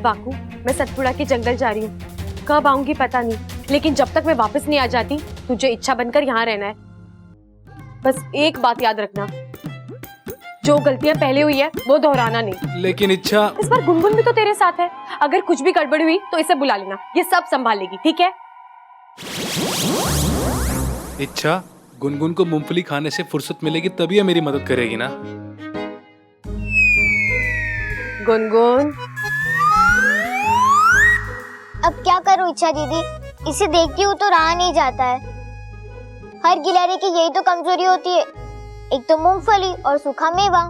Baku, मैं सतपुड़ा के जंगल जा रही हूँ। कब आऊंगी पता नहीं, लेकिन जब तक मैं वापस नहीं आ जाती तुझे इच्छा बनकर यहाँ रहना है। बस एक बात याद रखना, जो गलतियां पहले हुई है वो दोहराना नहीं। लेकिन इच्छा, इस बार गुनगुन भी तो तेरे साथ है, अगर कुछ भी गड़बड़ हुई तो इसे बुला लेना, ये सब संभालेगी, ठीक है? इच्छा, गुनगुन को मूंगफली खाने से फुर्सत मिलेगी तभी ये मेरी मदद करेगी ना। गुनगुन, अब क्या करूं इच्छा दीदी, इसे देखती हूँ तो रहा नहीं जाता है। हर गिलहरी की यही तो कमजोरी होती है, एक तो मूंगफली और सूखा मेवा।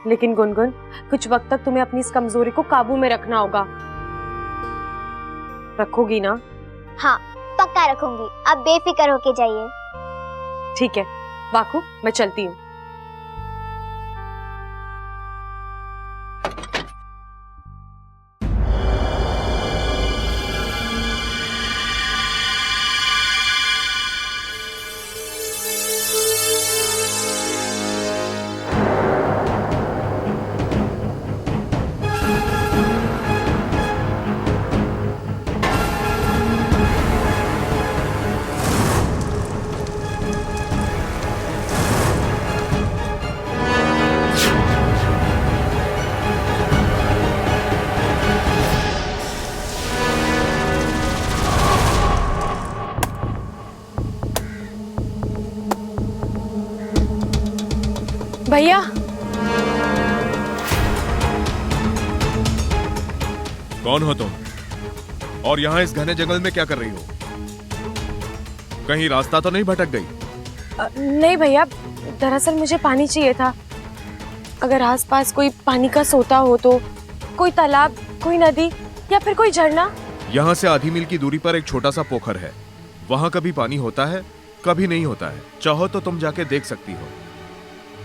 लेकिन गुनगुन, कुछ वक्त तक तुम्हें अपनी इस कमजोरी को काबू में रखना होगा। रखोगी ना? हाँ पक्का रखूंगी, आप बेफिक्र होके जाइए। ठीक है बाकू, मैं चलती हूँ। भैया, कौन हो तुम और यहाँ इस घने जंगल में क्या कर रही हो? कहीं रास्ता तो नहीं भटक गई? नहीं भैया, दरअसल मुझे पानी चाहिए था। अगर आसपास कोई पानी का सोता हो तो, कोई तालाब, कोई नदी या फिर कोई झरना। यहाँ से आधी मील की दूरी पर एक छोटा सा पोखर है, वहाँ कभी पानी होता है कभी नहीं होता है, चाहो तो तुम जाके देख सकती हो।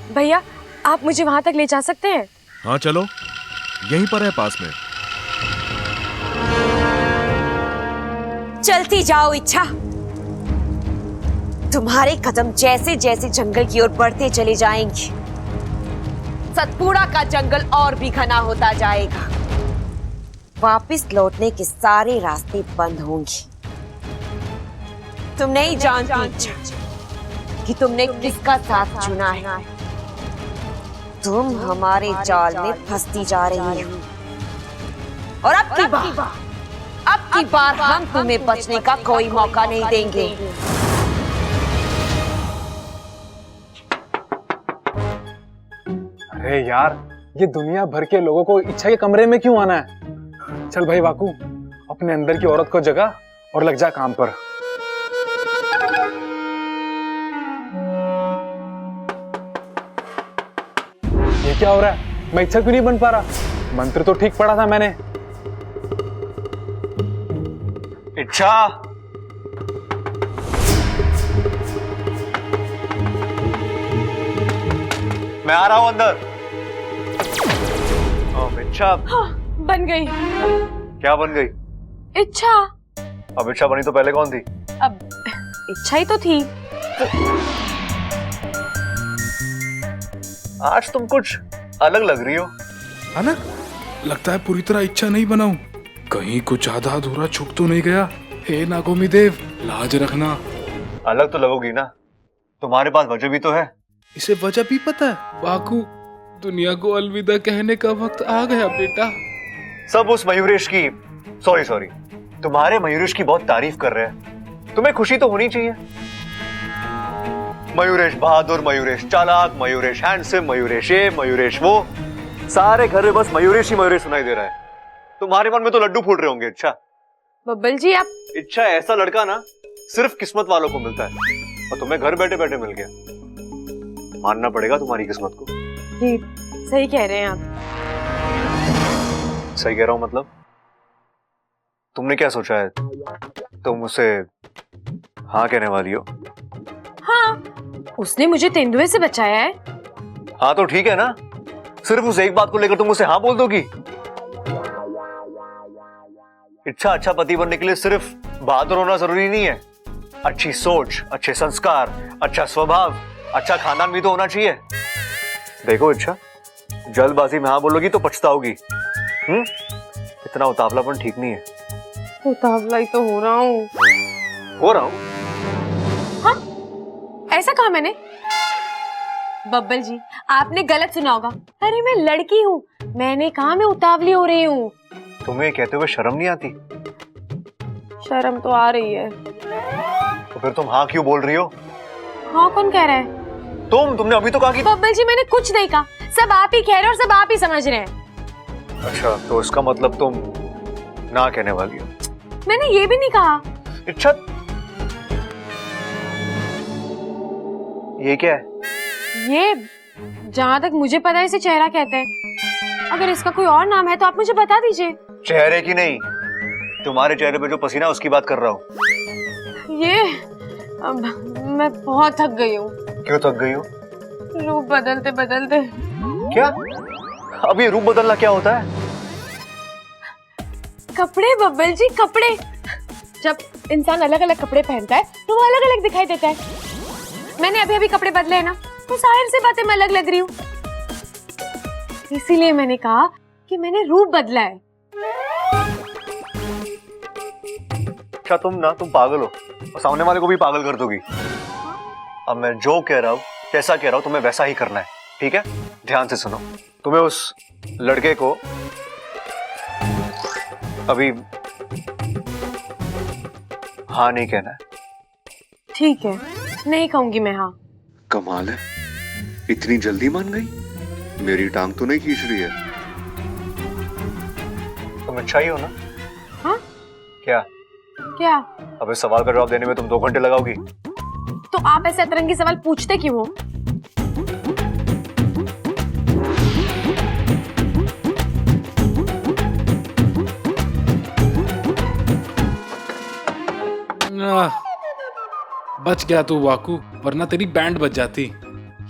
भैया, आप मुझे वहां तक ले जा सकते हैं? हाँ चलो, यहीं पर है पास में। चलती जाओ इच्छा, तुम्हारे कदम जैसे जैसे जंगल की ओर बढ़ते चले जाएंगे, सतपुड़ा का जंगल और भी घना होता जाएगा। वापस लौटने के सारे रास्ते बंद होंगे। तुम नहीं जानती इच्छा कि तुमने किसका साथ चुना है। तुम हमारे जाल में फंसती जा रही हो और अब की बार हम तुम्हें बचने का कोई मौका नहीं देंगे। अरे यार, ये दुनिया भर के लोगों को इच्छा के कमरे में क्यों आना है? चल भाई बाकू, अपने अंदर की औरत को जगा और लग जा काम पर। ये क्या हो रहा है? मैं इच्छा क्यों नहीं बन पा रहा? मंत्र तो ठीक पढ़ा था मैंने। इच्छा, मैं आ रहा हूं अंदर। इच्छा, हाँ, बन गई। क्या बन गई? इच्छा। अब इच्छा बनी तो पहले कौन थी? अब इच्छा ही तो थी। आज तुम कुछ अलग लग रही हो। अलग? लगता है पूरी तरह इच्छा नहीं बनाऊं, कहीं कुछ आधा अधूरा छूट तो नहीं गया। हे नागोमी देव, लाज रखना। अलग तो लगोगी ना, तुम्हारे पास वजह भी तो है। इसे वजह भी पता है? बाकू, दुनिया को अलविदा कहने का वक्त आ गया बेटा। सब उस मयूरेश की, सॉरी, तुम्हारे मयूरेश की बहुत तारीफ कर रहे हैं। तुम्हें खुशी तो होनी चाहिए। मयूरेश बहादुर, मयूरेश चालाक, मयूरेश हैंडसम, मयूरेश ये, मयूरेश वो, सारे घर में बस मयूरेश ही मयूरेश सुनाई दे रहा है। तुम्हारे मन में तो लड्डू फूट रहे होंगे। इच्छा, बब्बल जी, आप इच्छा ऐसा लड़का ना सिर्फ किस्मत वालों को मिलता है, और तुम्हें घर बैठे बैठे मिल गया। मानना पड़ेगा तुम्हारी किस्मत को। जी सही कह रहे हैं आप। सही कह रहा हूं मतलब? तुमने क्या सोचा है? तुम मुझसे हाँ कहने वाली हो? हाँ, उसने मुझे तेंदुए से बचाया है। हाँ तो ठीक है ना, सिर्फ उस एक बात को लेकर तुम मुझसे हाँ बोल दोगी? इच्छा, अच्छा पति बनने के लिए सिर्फ बहादुर होना जरूरी नहीं है। अच्छी सोच, अच्छे संस्कार, अच्छा स्वभाव, अच्छा खानदान भी तो होना चाहिए। देखो इच्छा, जल्दबाजी में हाँ बोलोगी तो पछताओगी। इतना उतावलापन ठीक नहीं है। उतावला ही तो हो रहा हूँ। हो रहा हूँ? हाँ, ऐसा कहा मैंने? बब्बल जी, आपने गलत सुना होगा। अरे मैं लड़की हूँ, मैंने कहा मैं उतावली हो रही हूँ। तुम्हें ये कहते हुए शर्म नहीं आती? शर्म तो आ रही है। तो फिर तुम हाँ क्यों बोल रही हो? हाँ कौन कह रहा है? तुमने अभी तो कहा कि बब्बल जी मैंने कुछ नहीं कहा, सब आप ही कह रहे हो और सब आप ही समझ रहे हैं। अच्छा, तो इसका मतलब तुम ना कहने वाली हो? मैंने ये भी नहीं कहा। अच्छा, ये क्या है? ये जहाँ तक मुझे पता है इसे चेहरा कहते हैं। अगर इसका कोई और नाम है तो आप मुझे बता दीजिए। चेहरे की नहीं, तुम्हारे चेहरे पे जो पसीना उसकी बात कर रहा हूँ। ये अब मैं बहुत थक गई हूँ। क्यों थक गई हो? रूप बदलते बदलते। क्या? अब ये रूप बदलना क्या होता है? कपड़े बब्बल जी, कपड़े। जब इंसान अलग अलग कपड़े पहनता है तो वो अलग अलग दिखाई देता है। मैंने अभी अभी कपड़े बदले हैं ना, तो जाहिर सी बातें मैं अलग लग रही हूँ। इसीलिए मैंने कहा कि मैंने रूप बदला है। क्या तुम पागल हो और सामने वाले को भी पागल कर दोगी। अब मैं जो कह रहा हूँ, कैसा कह रहा हूँ, तुम्हें वैसा ही करना है, ठीक है? ध्यान से सुनो। तुम्हें उस लड़के को अभी हाँ नहीं कहना है। ठीक है, नहीं कहूंगी मैं हाँ। कमाल है, इतनी जल्दी मान गई। मेरी टांग तो नहीं खींच रही है। तुम अच्छा ही हो ना? हाँ? क्या? क्या? अब इस सवाल का जवाब देने में तुम 2 घंटे लगाओगी। तो आप ऐसे अतरंगी सवाल पूछते क्यों हो? बच गया तू वाकू, वरना तेरी बैंड बच जाती।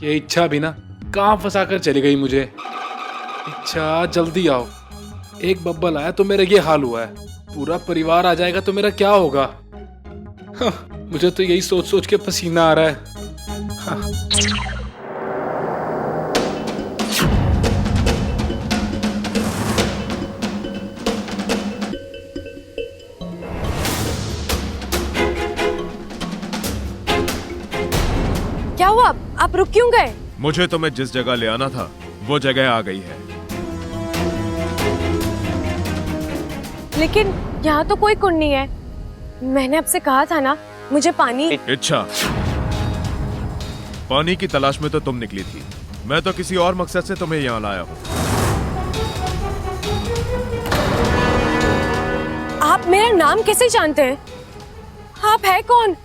ये इच्छा भी ना कहाँ फंसा कर चली गई मुझे। इच्छा जल्दी आओ, एक बब्बल आया तो मेरा ये हाल हुआ है, पूरा परिवार आ जाएगा तो मेरा क्या होगा। हाँ, मुझे तो यही सोच सोच के पसीना आ रहा है। हाँ। क्या हुआ? आप रुक क्यों गए? मुझे तुम्हें जिस जगह ले आना था वो जगह आ गई है। लेकिन यहाँ तो कोई कुंड नहीं है। मैंने आपसे कहा था ना, मुझे पानी। इच्छा, पानी की तलाश में तो तुम निकली थी, मैं तो किसी और मकसद से तुम्हें यहाँ लाया हूँ। आप मेरा नाम कैसे जानते हैं? आप है कौन?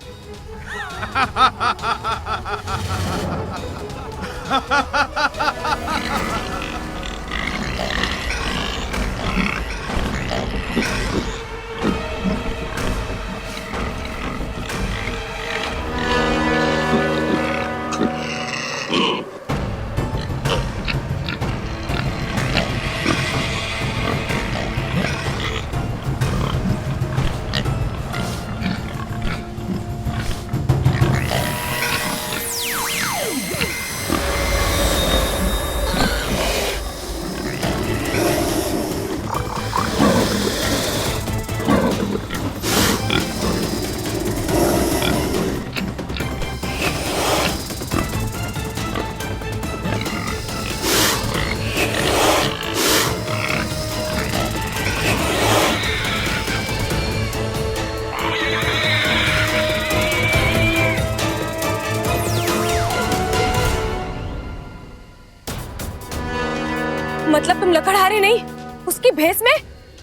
मतलब तुम लकड़हारे नहीं, उसकी भेस में?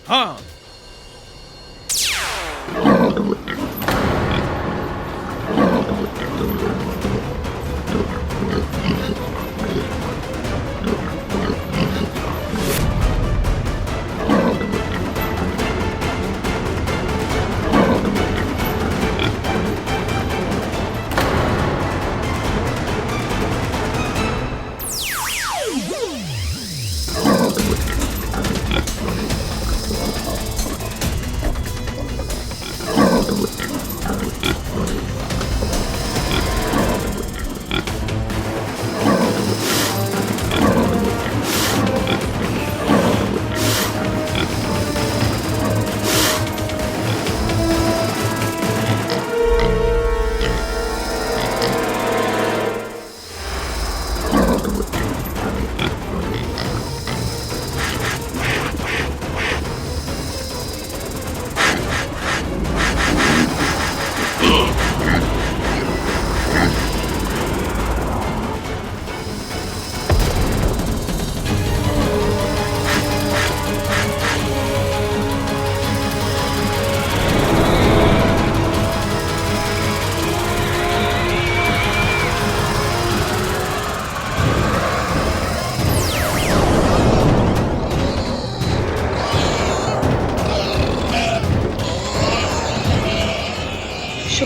हाँ,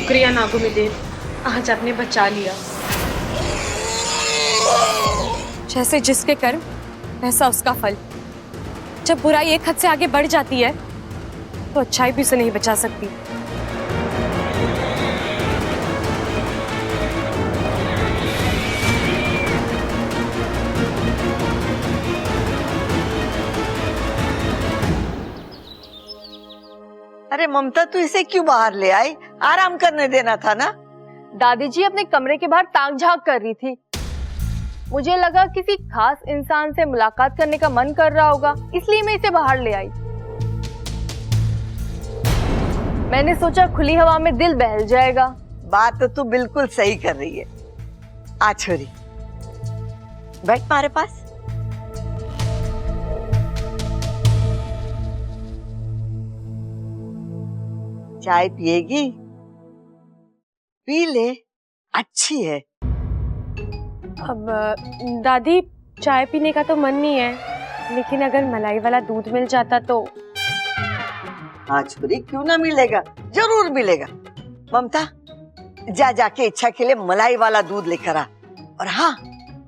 शुक्रिया नागुमिदेव, आज आपने बचा लिया। जैसे जिसके कर्म वैसा उसका फल। जब बुराई एक हद से आगे बढ़ जाती है तो अच्छाई भी उसे नहीं बचा सकती। अरे ममता, तू इसे क्यों बाहर ले आई? आराम करने देना था ना। दादी जी अपने कमरे के बाहर ताक झांक कर रही थी। मुझे लगा किसी खास इंसान से मुलाकात करने का मन कर रहा होगा, इसलिए मैं इसे बाहर ले आई। मैंने सोचा खुली हवा में दिल बहल जाएगा। बात तो तू बिल्कुल सही कर रही है। आ छोरी, बैठ हमारे पास। चाय पिएगी? पी ले, अच्छी है। अब दादी, चाय पीने का तो मन नहीं है, लेकिन अगर मलाई वाला दूध मिल जाता तो। हाँ छोरी, क्यों ना मिलेगा, जरूर मिलेगा। ममता, जा जाके इच्छा के लिए मलाई वाला दूध लेकर आ, और हाँ,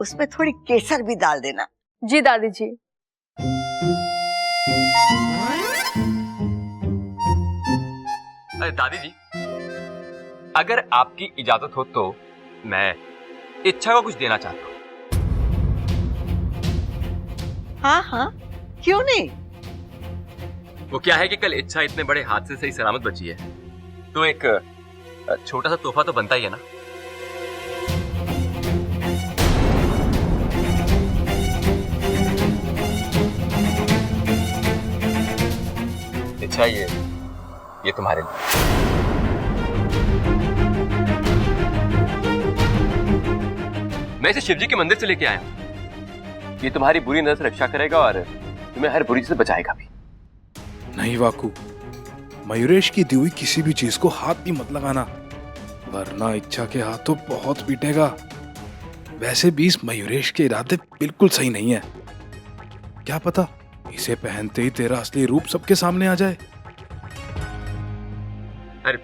उसमें थोड़ी केसर भी डाल देना। जी दादी जी। अरे दादी जी, अगर आपकी इजाजत हो तो मैं इच्छा को कुछ देना चाहता हूँ। हाँ हाँ, क्यों नहीं। वो क्या है कि कल इच्छा इतने बड़े हादसे से ही सलामत बची है, तो एक छोटा सा तोहफा तो बनता ही है ना। इच्छा, ये तुम्हारे लिए। मैं इसे शिवजी के मंदिर से लेके आया हूं। ये तुम्हारी बुरी नजर से रक्षा करेगा और तुम्हें हर बुरी से बचाएगा भी। नहीं वाकू, मयूरेश की दी हुई किसी भी चीज को हाथ भी मत लगाना, वरना इच्छा के हाथ तो बहुत पीटेगा। वैसे भी इस मयूरेश के इरादे बिल्कुल सही नहीं है। क्या पता इसे पहनते ही तेरा असली रूप सबके सामने आ जाए। अरे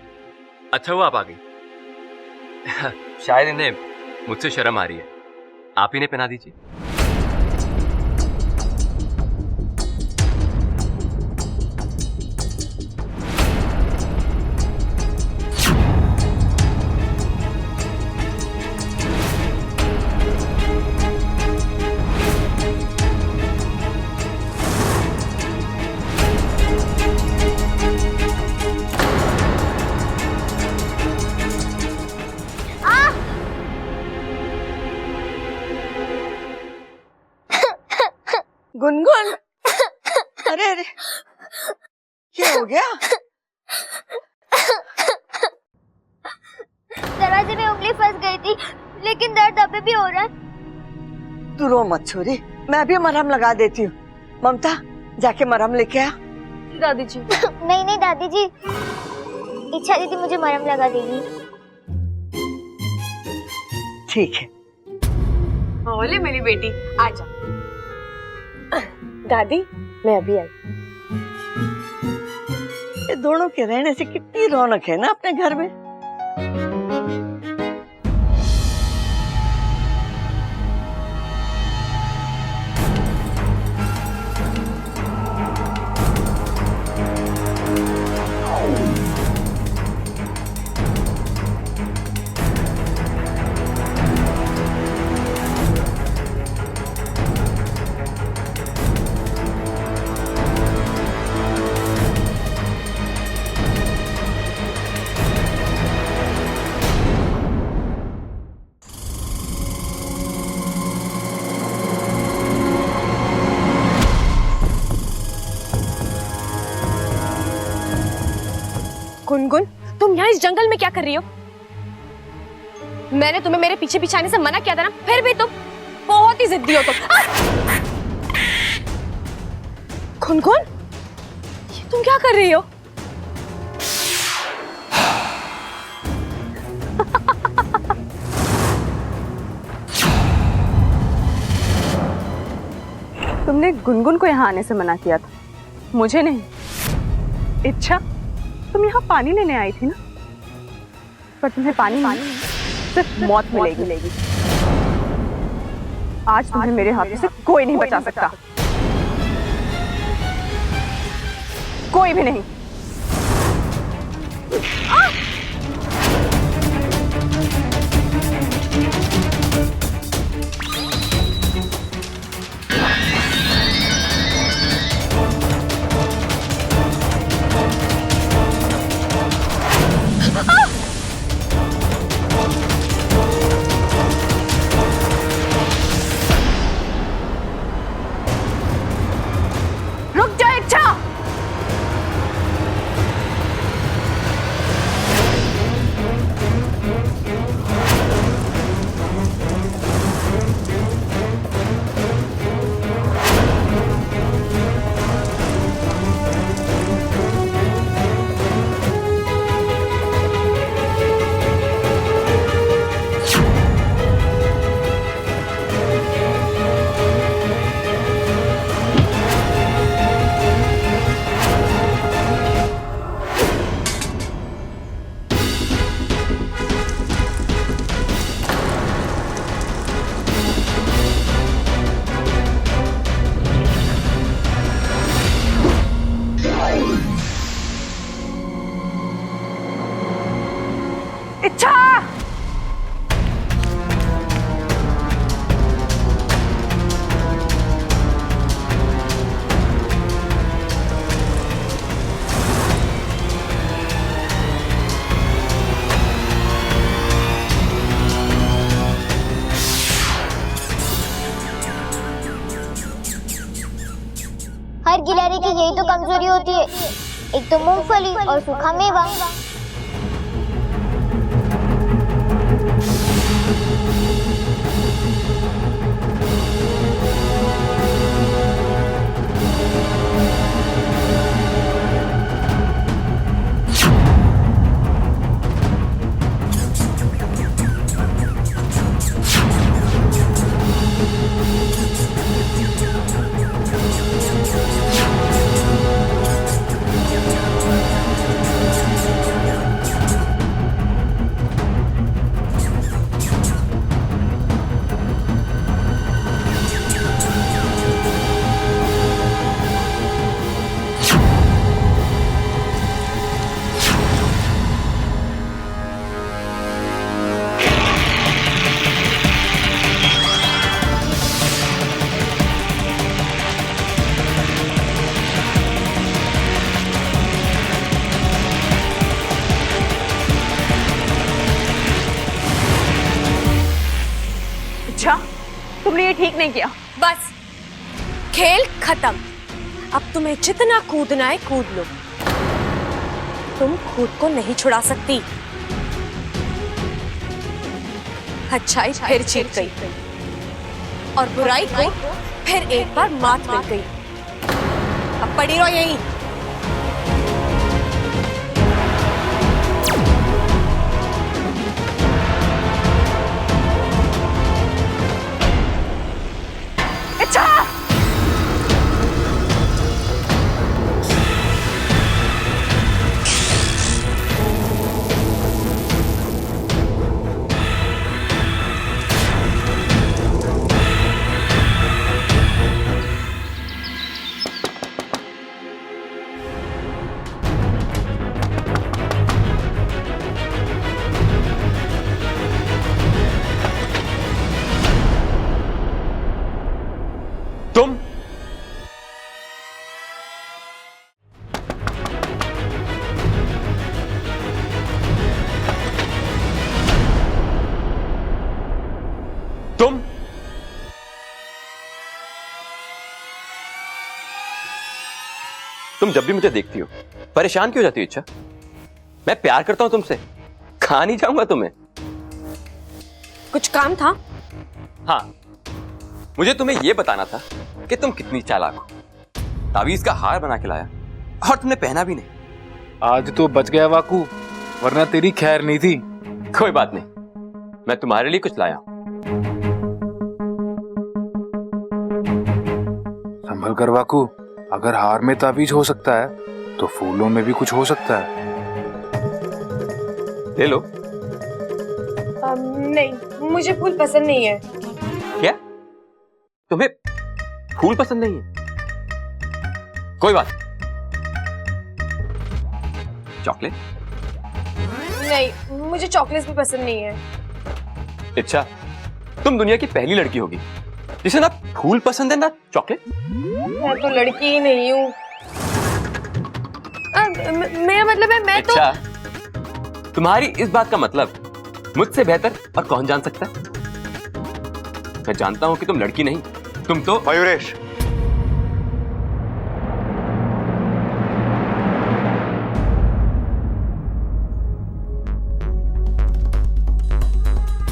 अच्छा हुआ आप आ गई। शायद इन्हें मुझसे शर्म आ रही है, आप ही ने पहना दीजिए। गुनगुन, अरे अरे, क्या हो गया? दरवाजे में उंगली फंस गई थी, लेकिन दर्द अभी भी हो रहा है। तू रो मत छोरी, मैं भी मरहम लगा देती हूँ। ममता, जाके मरहम लेके आ। दादी जी। नहीं नहीं दादी जी, इच्छा दीदी मुझे मरहम लगा देगी। ठीक है। बोले मेरी बेटी, आजा। दादी, मैं अभी आई। ये दोनों के रहने से कितनी रौनक है ना अपने घर में। गुनगुन, तुम यहाँ इस जंगल में क्या कर रही हो? मैंने तुम्हें मेरे पीछे पीछे आने से मना किया था ना, फिर भी तुम बहुत ही जिद्दी हो तुम। गुनगुन, ये तुम क्या कर रही हो? तुमने गुनगुन को यहाँ आने से मना किया था, मुझे नहीं। इच्छा, तुम यहाँ पानी लेने आई थी ना? पर तुम्हें पानी सिर्फ मौत मिलेगी। आज तुम्हें मेरे हाथों से कोई नहीं बचा सकता, कोई भी नहीं। रुक जा इच्छा। इच्छा, हर गिलहरी की यही तो कमजोरी होती है, एक तो मूंगफली और सूखा मेवा। इच्छा, तुमने ये ठीक नहीं किया। बस, खेल खत्म। अब तुम्हें जितना कूदना है कूद लो, तुम खुद को नहीं छुड़ा सकती। अच्छाई फिर जीत गई और बुराई को फिर एक बार मात मिल गई। अब पड़ी रहो यहीं। तुम जब भी मुझे देखती हो परेशान क्यों हो जाती हो इच्छा? मैं प्यार करता हूं तुमसे, खा नहीं जाऊंगा तुम्हें। कुछ काम था? हाँ, मुझे तुम्हें यह बताना था कि तुम कितनी चालाक हो। तावीज का हार बना के लाया और तुमने पहना भी नहीं। आज तो बच गया वाकू, वरना तेरी खैर नहीं थी। कोई बात नहीं, मैं तुम्हारे लिए कुछ लाया हूं। संभल कर वाकू, अगर हार में तावीज हो सकता है तो फूलों में भी कुछ हो सकता है। ले लो, नहीं, मुझे फूल पसंद नहीं है। क्या तुम्हें फूल पसंद नहीं है? कोई बात। चॉकलेट? नहीं, मुझे चॉकलेट भी पसंद नहीं है। अच्छा, तुम दुनिया की पहली लड़की होगी जिसे ना फूल पसंद है ना चॉकलेट। मैं तो लड़की ही नहीं हूँ। मेरा मतलब है मैं अच्छा, तुम्हारी इस बात का मतलब मुझसे बेहतर और कौन जान सकता है? मैं जानता हूं कि तुम लड़की नहीं, तुम तो मयूरेश,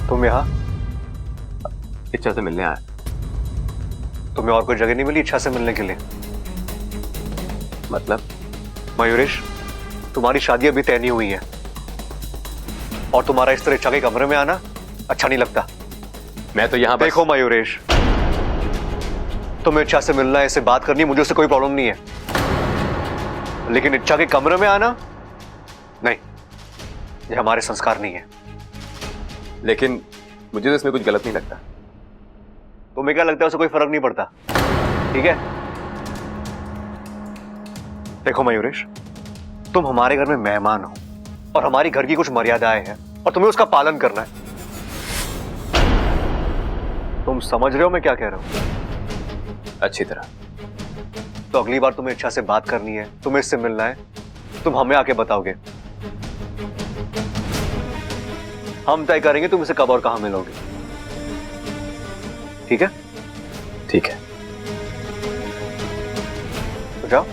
तुम यहाँ इच्छा से मिलने आया। तुम्हें और कोई जगह नहीं मिली इच्छा से मिलने के लिए? मतलब? मयूरेश, तुम्हारी शादी अभी तय नहीं हुई है और तुम्हारा इस तरह इच्छा के कमरे में आना अच्छा नहीं लगता। मैं तो यहाँ देखो मयूरेश, तुम्हें इच्छा से मिलना है, इससे बात करनी, मुझे उससे कोई प्रॉब्लम नहीं है, लेकिन इच्छा के कमरे में आना नहीं, ये हमारे संस्कार नहीं है। लेकिन मुझे तो इसमें कुछ गलत नहीं लगता। तुम्हें क्या लगता है? उससे कोई फर्क नहीं पड़ता, ठीक है? देखो मयूरेश, तुम हमारे घर में मेहमान हो और हमारी घर की कुछ मर्यादाएं हैं और तुम्हें उसका पालन करना है। तुम समझ रहे हो मैं क्या कह रहा हूं? अच्छी तरह। तो अगली बार तुम्हें इच्छा से बात करनी है, तुम्हें इससे मिलना है, तुम हमें आके बताओगे, हम तय करेंगे तुम इसे कब और कहां मिलोगे, ठीक है? ठीक है, तो जाओ।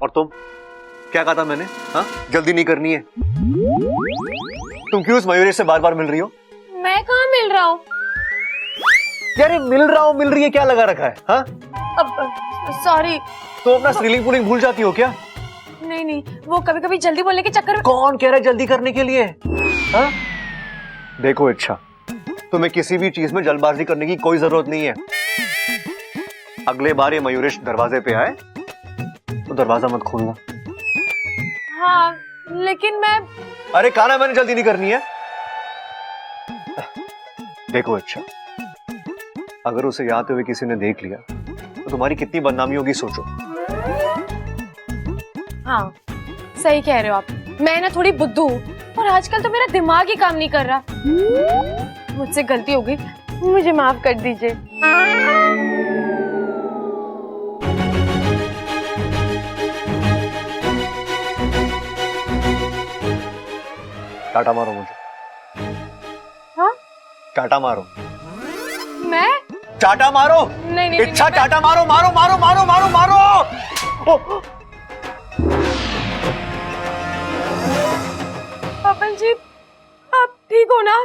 और तुम क्या कहा था मैंने? हाँ, जल्दी नहीं करनी है। तुम क्यों उस मयूरेश से बार बार मिल रही हो? मैं कहाँ मिल रहा हूँ? यार मिल रहा हूँ मिल रही है क्या लगा रखा है? हाँ, अब सॉरी। तो अपना स्त्रीलिंग पुलिंग भूल जाती हो क्या? नहीं नहीं, वो कभी कभी जल्दी बोलने के चक्कर में। कौन कह रहा है जल्दी करने के लिए? हाँ? देखो इच्छा, तुम्हें किसी भी चीज में जल्दबाजी करने की कोई जरूरत नहीं है। अगले बार ये मयूरेश दरवाजे पे आए तो दरवाजा मत खोलना। हाँ, लेकिन मैं। अरे कहा ना मैंने जल्दी नहीं करनी है। देखो अच्छा, अगर उसे आते हुए किसी ने देख लिया तो तुम्हारी कितनी बदनामी होगी सोचो। हाँ, सही कह रहे हो आप। मैं ना थोड़ी बुद्धू हूँ और आजकल तो मेरा दिमाग ही काम नहीं कर रहा। मुझसे गलती हो गई, मुझे माफ कर दीजिए। टाटा मारो मुझे। हाँ? टाटा मारो। मैं? टाटा मारो। नहीं नहीं, इच्छा टाटा मारो मारो मारो मारो मारो मारो। पवन जी, आप ठीक हो ना?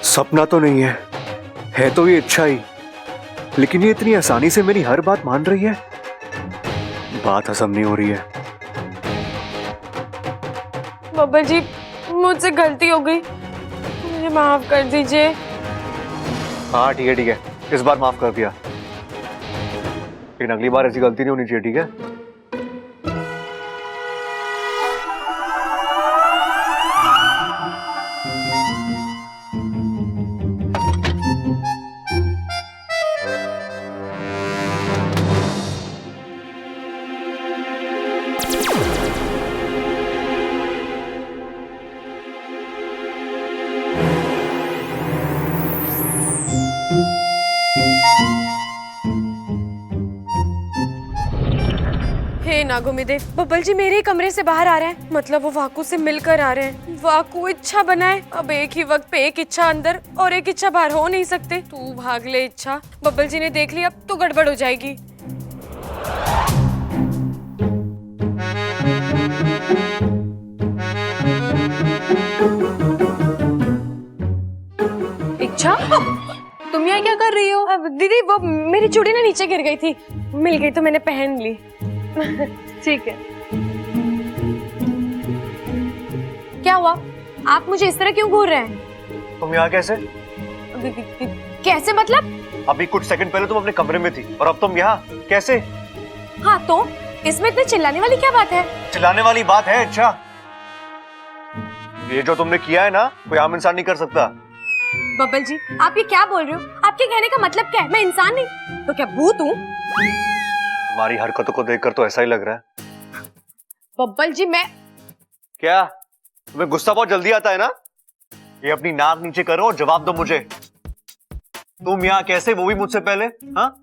सपना तो नहीं है तो ये इच्छा ही, लेकिन ये इतनी आसानी से मेरी हर बात मान रही है, बात हजम नहीं हो रही है। बब्बर जी, मुझसे गलती हो गई, मुझे माफ कर दीजिए। हाँ ठीक है, इस बार माफ कर दिया, लेकिन अगली बार ऐसी गलती नहीं होनी चाहिए, ठीक है? हे नागोमिदे, बब्बल जी मेरे ही कमरे से बाहर आ रहे हैं, मतलब वो वाकू से मिलकर आ रहे हैं। वाकू इच्छा बनाए, अब एक ही वक्त पे एक इच्छा अंदर और एक इच्छा बाहर हो नहीं सकते। तू भाग ले इच्छा, बब्बल जी ने देख लिया अब तो गड़बड़ हो जाएगी। इच्छा, तुम यहाँ क्या कर रही हो? अब दीदी वो मेरी चूड़ी ना नीचे गिर गई थी, मिल गई तो मैंने पहन ली। ठीक है। क्या हुआ? आप मुझे इस तरह क्यों घूर रहे हैं? तुम यहाँ कैसे? कैसे मतलब? अभी कुछ सेकंड पहले तुम अपने कमरे में थी और अब तुम यहाँ कैसे? हाँ तो इसमें इतने चिल्लाने वाली क्या बात है? चिल्लाने वाली बात है इच्छा। ये जो तुमने किया है ना, कोई आम इंसान नहीं कर सकता। बब्बल जी, आप ये क्या बोल रहे हो? आपके कहने का मतलब क्या है? मैं इंसान नहीं तो क्या भूत हूँ? तुम्हारी हरकतों को देखकर तो ऐसा ही लग रहा है। बब्बल जी, मैं क्या तुम्हें गुस्सा बहुत जल्दी आता है ना? ये अपनी नाक नीचे करो और जवाब दो मुझे। तुम यहाँ कैसे, वो भी मुझसे पहले? हाँ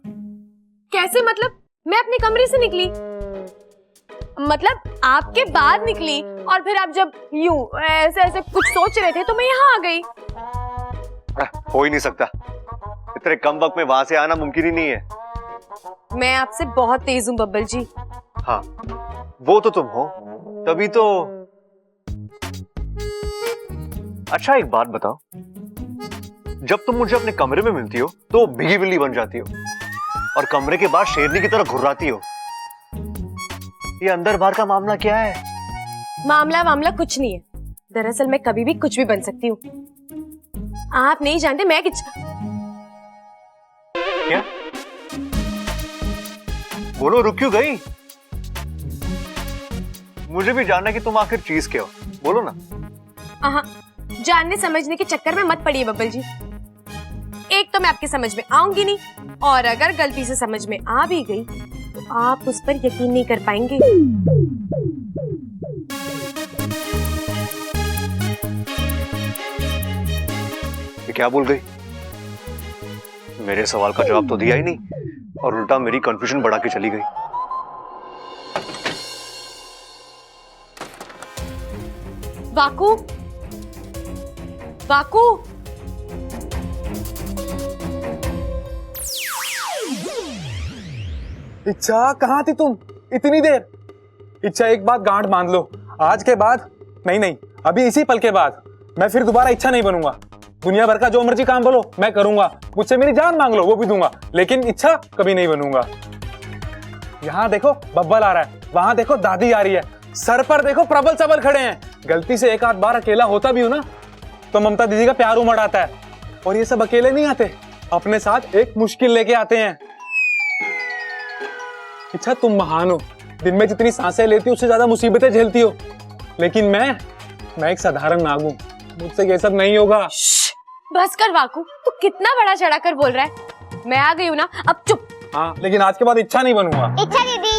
कैसे मतलब? मैं अपने कमरे से निकली, मतलब आपके बाद निकली, और फिर आप जब यूं ऐसे ऐसे कुछ सोच रहे थे तो मैं यहाँ आ गई। हो ही नहीं सकता, इतने कम वक्त में वहां से आना मुमकिन ही नहीं है। मैं आपसे बहुत तेज हूँ बब्बल जी। हाँ वो तो तुम हो, तभी तो। अच्छा एक बात बताओ, जब तुम मुझे अपने कमरे में मिलती हो तो भीगी बिल्ली बन जाती हो, और कमरे के बाहर शेरनी की तरह घुर्राती हो। ये अंदर बाहर का मामला क्या है? मामला कुछ नहीं है। दरअसल मैं कभी भी कुछ भी बन सकती हूँ। आप नहीं जानते मैं क्या? बोलो, रुक क्यों गई? मुझे भी जानना कि तुम आखिर चीज क्या हो, बोलो ना। जानने समझने के चक्कर में मत पड़िए बब्बल जी। एक तो मैं आपके समझ में आऊंगी नहीं, और अगर गलती से समझ में आ भी गई तो आप उस पर यकीन नहीं कर पाएंगे। ये क्या बोल गई? मेरे सवाल का जवाब तो दिया ही नहीं, और उल्टा मेरी कंफ्यूजन बढ़ा के चली गई। वाकू, वाकू, इच्छा कहाँ थी तुम इतनी देर? इच्छा एक बात गांठ बांध लो, आज के बाद नहीं, अभी इसी पल के बाद मैं फिर दोबारा इच्छा नहीं बनूंगा। दुनिया भर का जो मर्जी काम बोलो मैं करूंगा, मुझसे मेरी जान मांग लो वो भी दूंगा, लेकिन इच्छा कभी नहीं बनूंगा। यहाँ देखो बब्बल आ रहा है, वहां देखो दादी आ रही है, सर पर देखो प्रबल सबल खड़े हैं। गलती से एक आध बार अकेला होता भी हूं ना तो ममता दीदी का प्यार उमड़ आता है। और ये सब अकेले नहीं आते, अपने साथ एक मुश्किल लेके आते हैं। इच्छा तुम महान हो, दिन में जितनी सांसें लेती हो उससे ज्यादा मुसीबतें झेलती हो, लेकिन मैं एक साधारण नाग हूं, मुझसे ये सब नहीं होगा। बस कर वाकू, तू कितना बड़ा चढ़ा कर बोल रहा है। मैं आ गई हूँ ना, अब चुप। हाँ लेकिन आज के बाद इच्छा नहीं बनूंगा। इच्छा दीदी,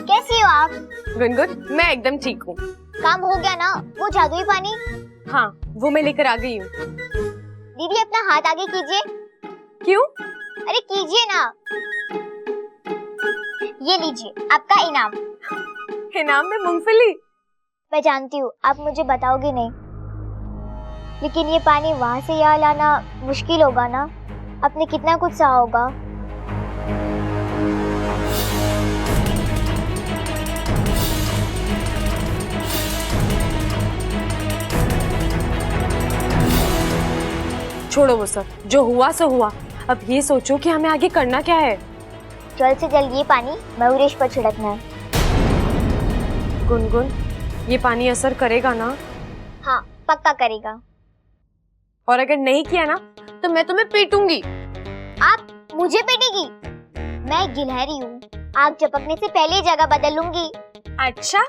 कैसी हो आप? गुनगुन, मैं एकदम ठीक हूँ। काम हो गया ना वो जादुई पानी? हाँ वो मैं लेकर आ गई हूँ। दीदी अपना हाथ आगे कीजिए। क्यों? अरे कीजिए ना। ये लीजिए आपका इनाम। इनाम में मूंगफली? मैं जानती हूँ आप मुझे बताओगे नहीं, लेकिन ये पानी वहां से यहाँ लाना मुश्किल होगा ना। आपने कितना कुछ सहा होगा। छोड़ो वो सब, जो हुआ सो हुआ। अब ये सोचो कि हमें आगे करना क्या है। जल्द से जल्द ये पानी मयूरेश पर छिड़कना है। गुनगुन, ये पानी असर करेगा ना? हाँ पक्का करेगा। और अगर नहीं किया ना तो मैं तुम्हें पीटूंगी। आप मुझे पीटेगी? मैं गिलहरी हूँ, आग झपकने से पहले जगह बदल लूंगी। अच्छा,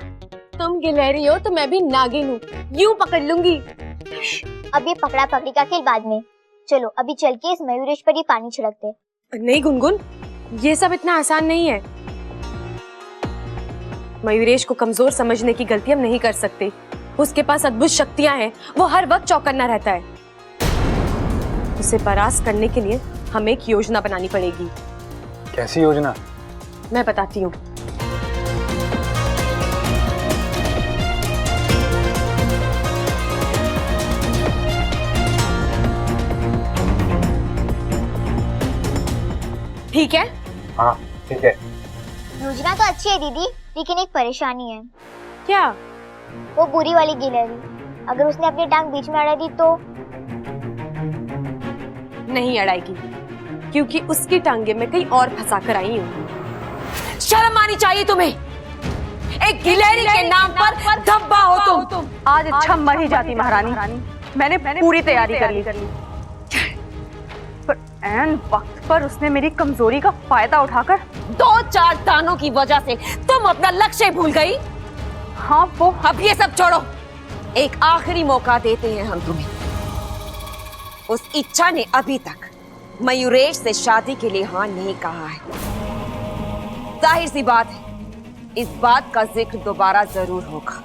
तुम गिलहरी हो तो मैं भी नागिन हूँ, यूं पकड़ लूंगी। अब ये पकड़ा पकड़ी का खेल बाद में, चलो अभी चल के इस मयूरेश पर ही पानी छिड़कते। नहीं गुनगुन, ये सब इतना आसान नहीं है। मयूरेश को कमजोर समझने की गलती हम नहीं कर सकते। उसके पास अद्भुत शक्तियां हैं, वो हर वक्त चौकन्ना रहता है। उसे परास्त करने के लिए हमें एक योजना बनानी पड़ेगी। कैसी योजना? मैं बताती हूँ। ठीक है? हाँ ठीक है। योजना तो अच्छी है दीदी, लेकिन एक परेशानी है। क्या? वो बुरी वाली गिलहरी, अगर उसने अपनी टांग बीच में अड़ा दी तो? नहीं अड़ाएगी, क्योंकि उसकी टांगे मैं कहीं और फंसा कर आई हूँ। शर्म आनी चाहिए तुम्हें, एक गिलहरी के नाम पर धब्बा हो तुम। आज इच्छा मर ही जाती महारानी, मैंने पूरी तैयारी कर ली। ऐन वक्त पर उसने मेरी कमजोरी का फायदा उठाकर 2-4 दानों की वजह से तुम अपना लक्ष्य भूल गई। हाँ वो अब ये सब छोड़ो, एक आखिरी मौका देते हैं हम तुम्हें। उस इच्छा ने अभी तक मयूरेश से शादी के लिए हाँ नहीं कहा है। जाहिर सी बात है, इस बात का जिक्र दोबारा जरूर होगा।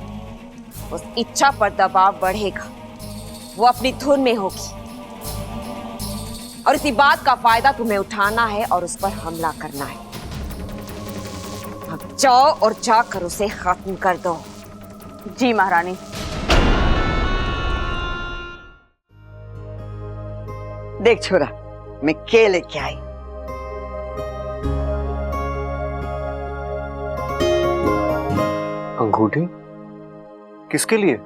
उस इच्छा पर दबाव बढ़ेगा, वो अपनी धुन में होगी और इसी बात का फायदा तुम्हें उठाना है और उस पर हमला करना है। अब जाओ और जाकर उसे खत्म कर दो। जी महारानी। देख छोरा, मैं के लेके आई। अंगूठी किसके लिए?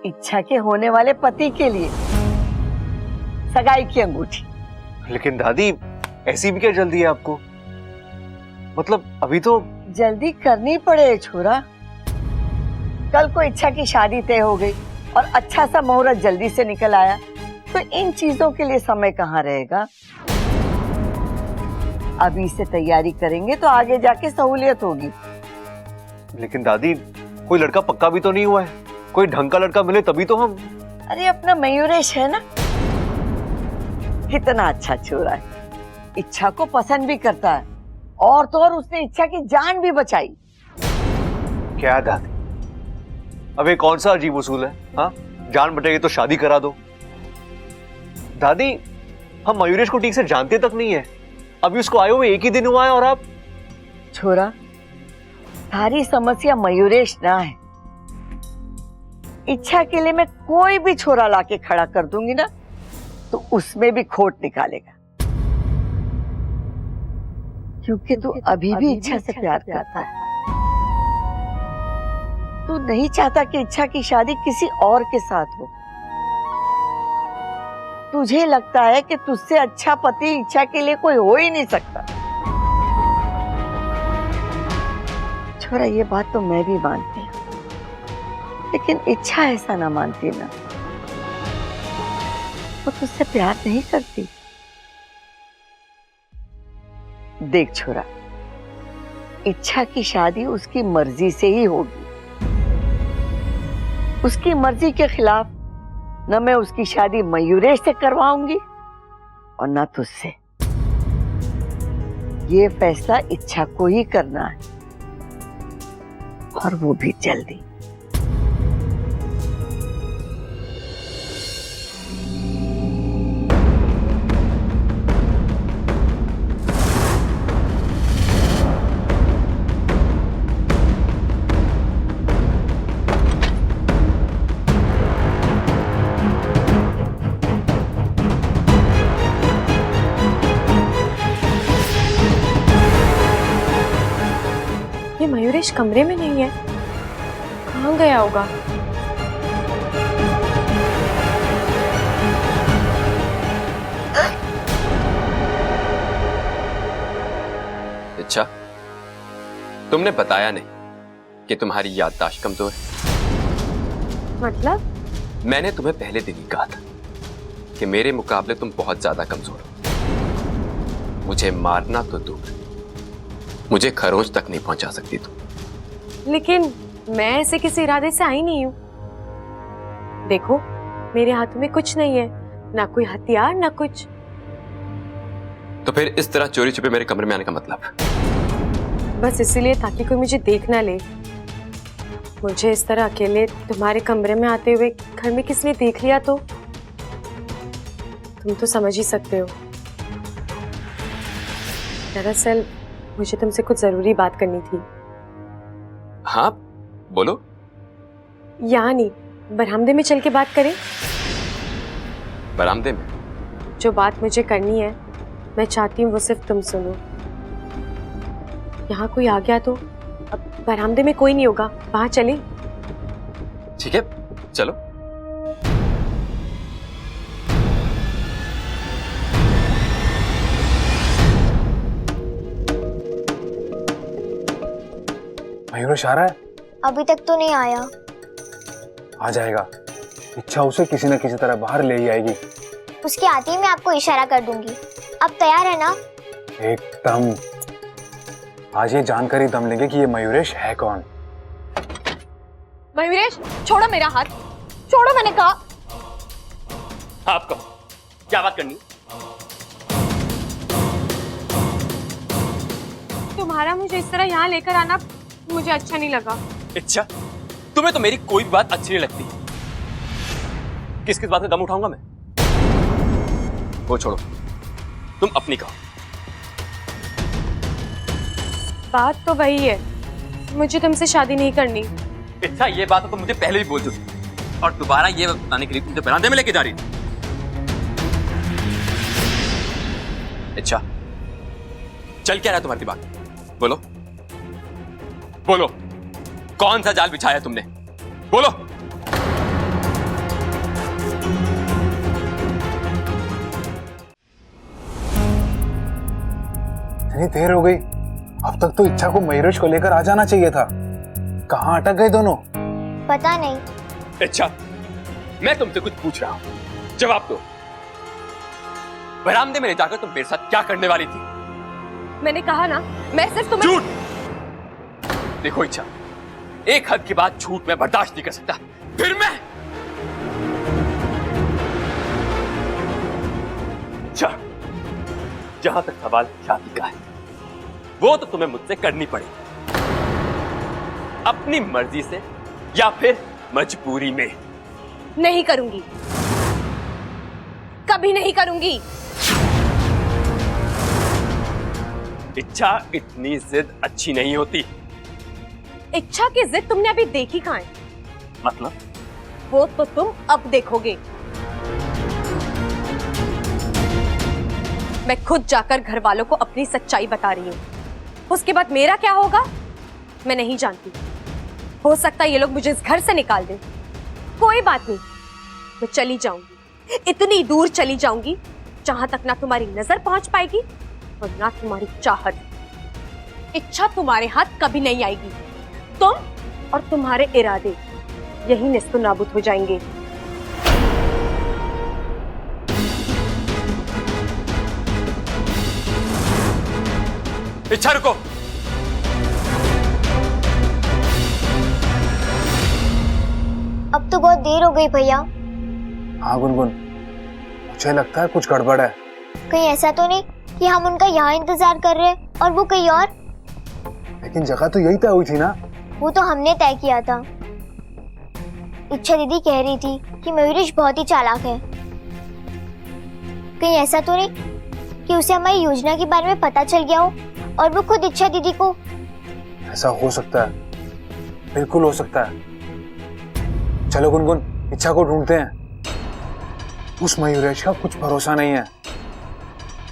इच्छा के होने वाले पति के लिए, सगाई की अंगूठी। लेकिन दादी, ऐसी भी क्या जल्दी है आपको? मतलब अभी तो जल्दी करनी पड़े छोरा। कल को इच्छा की शादी तय हो गई और अच्छा सा मुहूर्त जल्दी से निकल आया, तो इन चीजों के लिए समय कहाँ रहेगा। अभी से तैयारी करेंगे तो आगे जाके सहूलियत होगी। लेकिन दादी, कोई लड़का पक्का भी तो नहीं हुआ है। कोई ढंग का लड़का मिले तभी तो हम। अरे अपना मयूरेश है ना, कितना अच्छा छोरा है, इच्छा को पसंद भी करता है और तो और उसने इच्छा की जान भी बचाई। क्या दादी, अब ये कौन सा अजीब उसूल है? हाँ, जान बटेगी तो शादी करा दो। दादी, हम मयूरेश को ठीक से जानते तक नहीं है। अभी उसको आए हुए 1 ही दिन हुआ है और आप। छोरा, सारी समस्या मयूरेश ना है। इच्छा के लिए मैं कोई भी छोरा लाके खड़ा कर दूंगी ना, तो उसमें भी खोट निकालेगा। क्योंकि तू अभी भी इच्छा से प्यार करता है। तू नहीं चाहता कि इच्छा की शादी किसी और के साथ हो। तुझे लगता है कि तुझसे अच्छा पति इच्छा के लिए कोई हो ही नहीं सकता। छोरा, ये बात तो मैं भी मानती हूँ, लेकिन इच्छा ऐसा ना मानती ना। वो तुझसे प्यार नहीं करती। देख छोरा, इच्छा की शादी उसकी मर्जी से ही होगी। उसकी मर्जी के खिलाफ न मैं उसकी शादी मयूरेश से करवाऊंगी और न तुझसे। ये फैसला इच्छा को ही करना है, और वो भी जल्दी। ये मयूरेश कमरे में नहीं है, कहाँ गया होगा? अच्छा, तुमने बताया नहीं कि तुम्हारी याददाश्त कमजोर है। मतलब? मैंने तुम्हें पहले दिन ही कहा था कि मेरे मुकाबले तुम बहुत ज्यादा कमजोर हो। मुझे मारना तो दूर, मुझे खरोंच तक नहीं पहुंचा सकती तुम। लेकिन मैं ऐसे किसी इरादे से आई नहीं हूँ। देखो, मेरे हाथों में कुछ नहीं है, ना कोई हथियार ना कुछ। तो फिर इस तरह चोरी छुपे मेरे कमरे में आने का मतलब? बस इसीलिए ताकि कोई मुझे देख ना ले। मुझे इस तरह अकेले तुम्हारे कमरे में आते हुए घर में किसने देख लिया तो तुम तो समझ ही सकते हो। दरअसल मुझे तुमसे कुछ जरूरी बात करनी थी। हाँ बोलो। यहाँ नहीं, बरामदे में चल के बात करें। बरामदे में? जो बात मुझे करनी है, मैं चाहती हूँ वो सिर्फ तुम सुनो। यहाँ कोई आ गया तो अब बरामदे में कोई नहीं होगा, वहां चलें? ठीक है, चलो। मयूरेश आ रहा है? अभी तक तो नहीं आया। आ जाएगा। इच्छा उसे किसी न किसी तरह बाहर ले ही आएगी। उसके आते ही मैं आपको इशारा कर दूंगी। अब तैयार है ना? एकदम। आज ये जानकर ही दम लेंगे कि ये मयूरेश है कौन। मयूरेश, छोड़ो मेरा हाथ, छोड़ो, मैंने कहा। आप कहो, क्या बात करनी? तुम्हारा मुझे इस तरह यहाँ लेकर आना मुझे अच्छा नहीं लगा। अच्छा, तुम्हें तो मेरी कोई भी बात अच्छी नहीं लगती। किस किस बात में दम उठाऊंगा मैं? वो छोड़ो, तुम अपनी कहो। बात तो वही है, मुझे तुमसे शादी नहीं करनी। अच्छा, ये बात तो मुझे पहले भी बोल चुकी और दोबारा ये बताने के लिए तुमसे बरामदे में लेके जा रही थी। अच्छा, चल क्या रहा है तुम्हारे दिमाग? बोलो बोलो, कौन सा जाल बिछाया तुमने? बोलो। इतनी देर हो गई, अब तक तो इच्छा को मयूरेश को लेकर आ जाना चाहिए था। कहाँ अटक गए दोनों? पता नहीं। अच्छा, मैं तुमसे कुछ पूछ रहा हूं, जवाब दो। बरामदे में ले जाकर तुम मेरे साथ क्या करने वाली थी? मैंने कहा ना, मैं सिर्फ तुम्हें। झूठ! देखो इच्छा, एक हद के बाद झूठ मैं बर्दाश्त नहीं कर सकता। फिर मैं अच्छा, जहां तक सवाल शादी का है, वो तो तुम्हें मुझसे करनी पड़ेगी, अपनी मर्जी से या फिर मजबूरी में। नहीं करूंगी, कभी नहीं करूंगी। इच्छा, इतनी जिद अच्छी नहीं होती। इच्छा की जिद तुमने अभी देखी कहां है? मतलब? वो तो तुम अब देखोगे। मैं खुद जाकर घर वालों को अपनी सच्चाई बता रही हूँ। उसके बाद मेरा क्या होगा मैं नहीं जानती। हो सकता है ये लोग मुझे इस घर से निकाल दें। कोई बात नहीं, मैं चली जाऊंगी, इतनी दूर चली जाऊंगी जहां तक ना तुम्हारी नजर पहुंच पाएगी और ना तुम्हारी चाहत। इच्छा तुम्हारे हाथ कभी नहीं आएगी। तुम और तुम्हारे इरादे यही निस्तो नाबूद हो जाएंगे। इच्छा, रुको। अब तो बहुत देर हो गई भैया। हाँ गुनगुन, मुझे लगता है कुछ गड़बड़ है। कहीं ऐसा तो नहीं कि हम उनका यहाँ इंतजार कर रहे हैं और वो कहीं और? लेकिन जगह तो यही तय हुई थी ना। वो तो हमने तय किया था। इच्छा दीदी कह रही थी कि मयूरेश बहुत ही चालाक है। कहीं ऐसा तो नहीं कि उसे हमारी योजना के बारे में पता चल गया हो और वो खुद इच्छा दीदी को। ऐसा हो सकता है, बिल्कुल हो सकता है। चलो गुनगुन, इच्छा को ढूंढते हैं। उस मयूरेश का कुछ भरोसा नहीं है,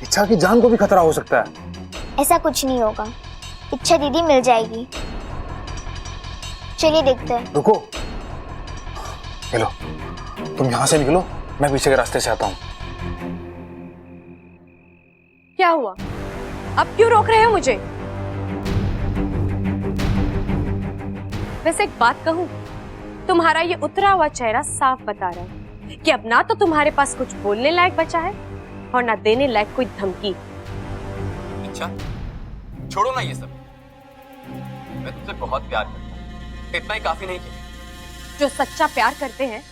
इच्छा की जान को भी खतरा हो सकता है। ऐसा कुछ नहीं होगा, इच्छा दीदी मिल जाएगी। चलिए देखते हैं। रुको, चलो तुम यहाँ से निकलो, मैं पीछे के रास्ते से आता हूँ। क्या हुआ? अब क्यों रोक रहे हो मुझे? वैसे एक बात कहूं, तुम्हारा ये उतरा हुआ चेहरा साफ बता रहा है कि अब ना तो तुम्हारे पास कुछ बोलने लायक बचा है और ना देने लायक कोई धमकी। अच्छा, छोड़ो ना ये सब। मैं तुमसे बहुत प्यार करता हूँ, इतना ही काफी नहीं क्या? जो सच्चा प्यार करते हैं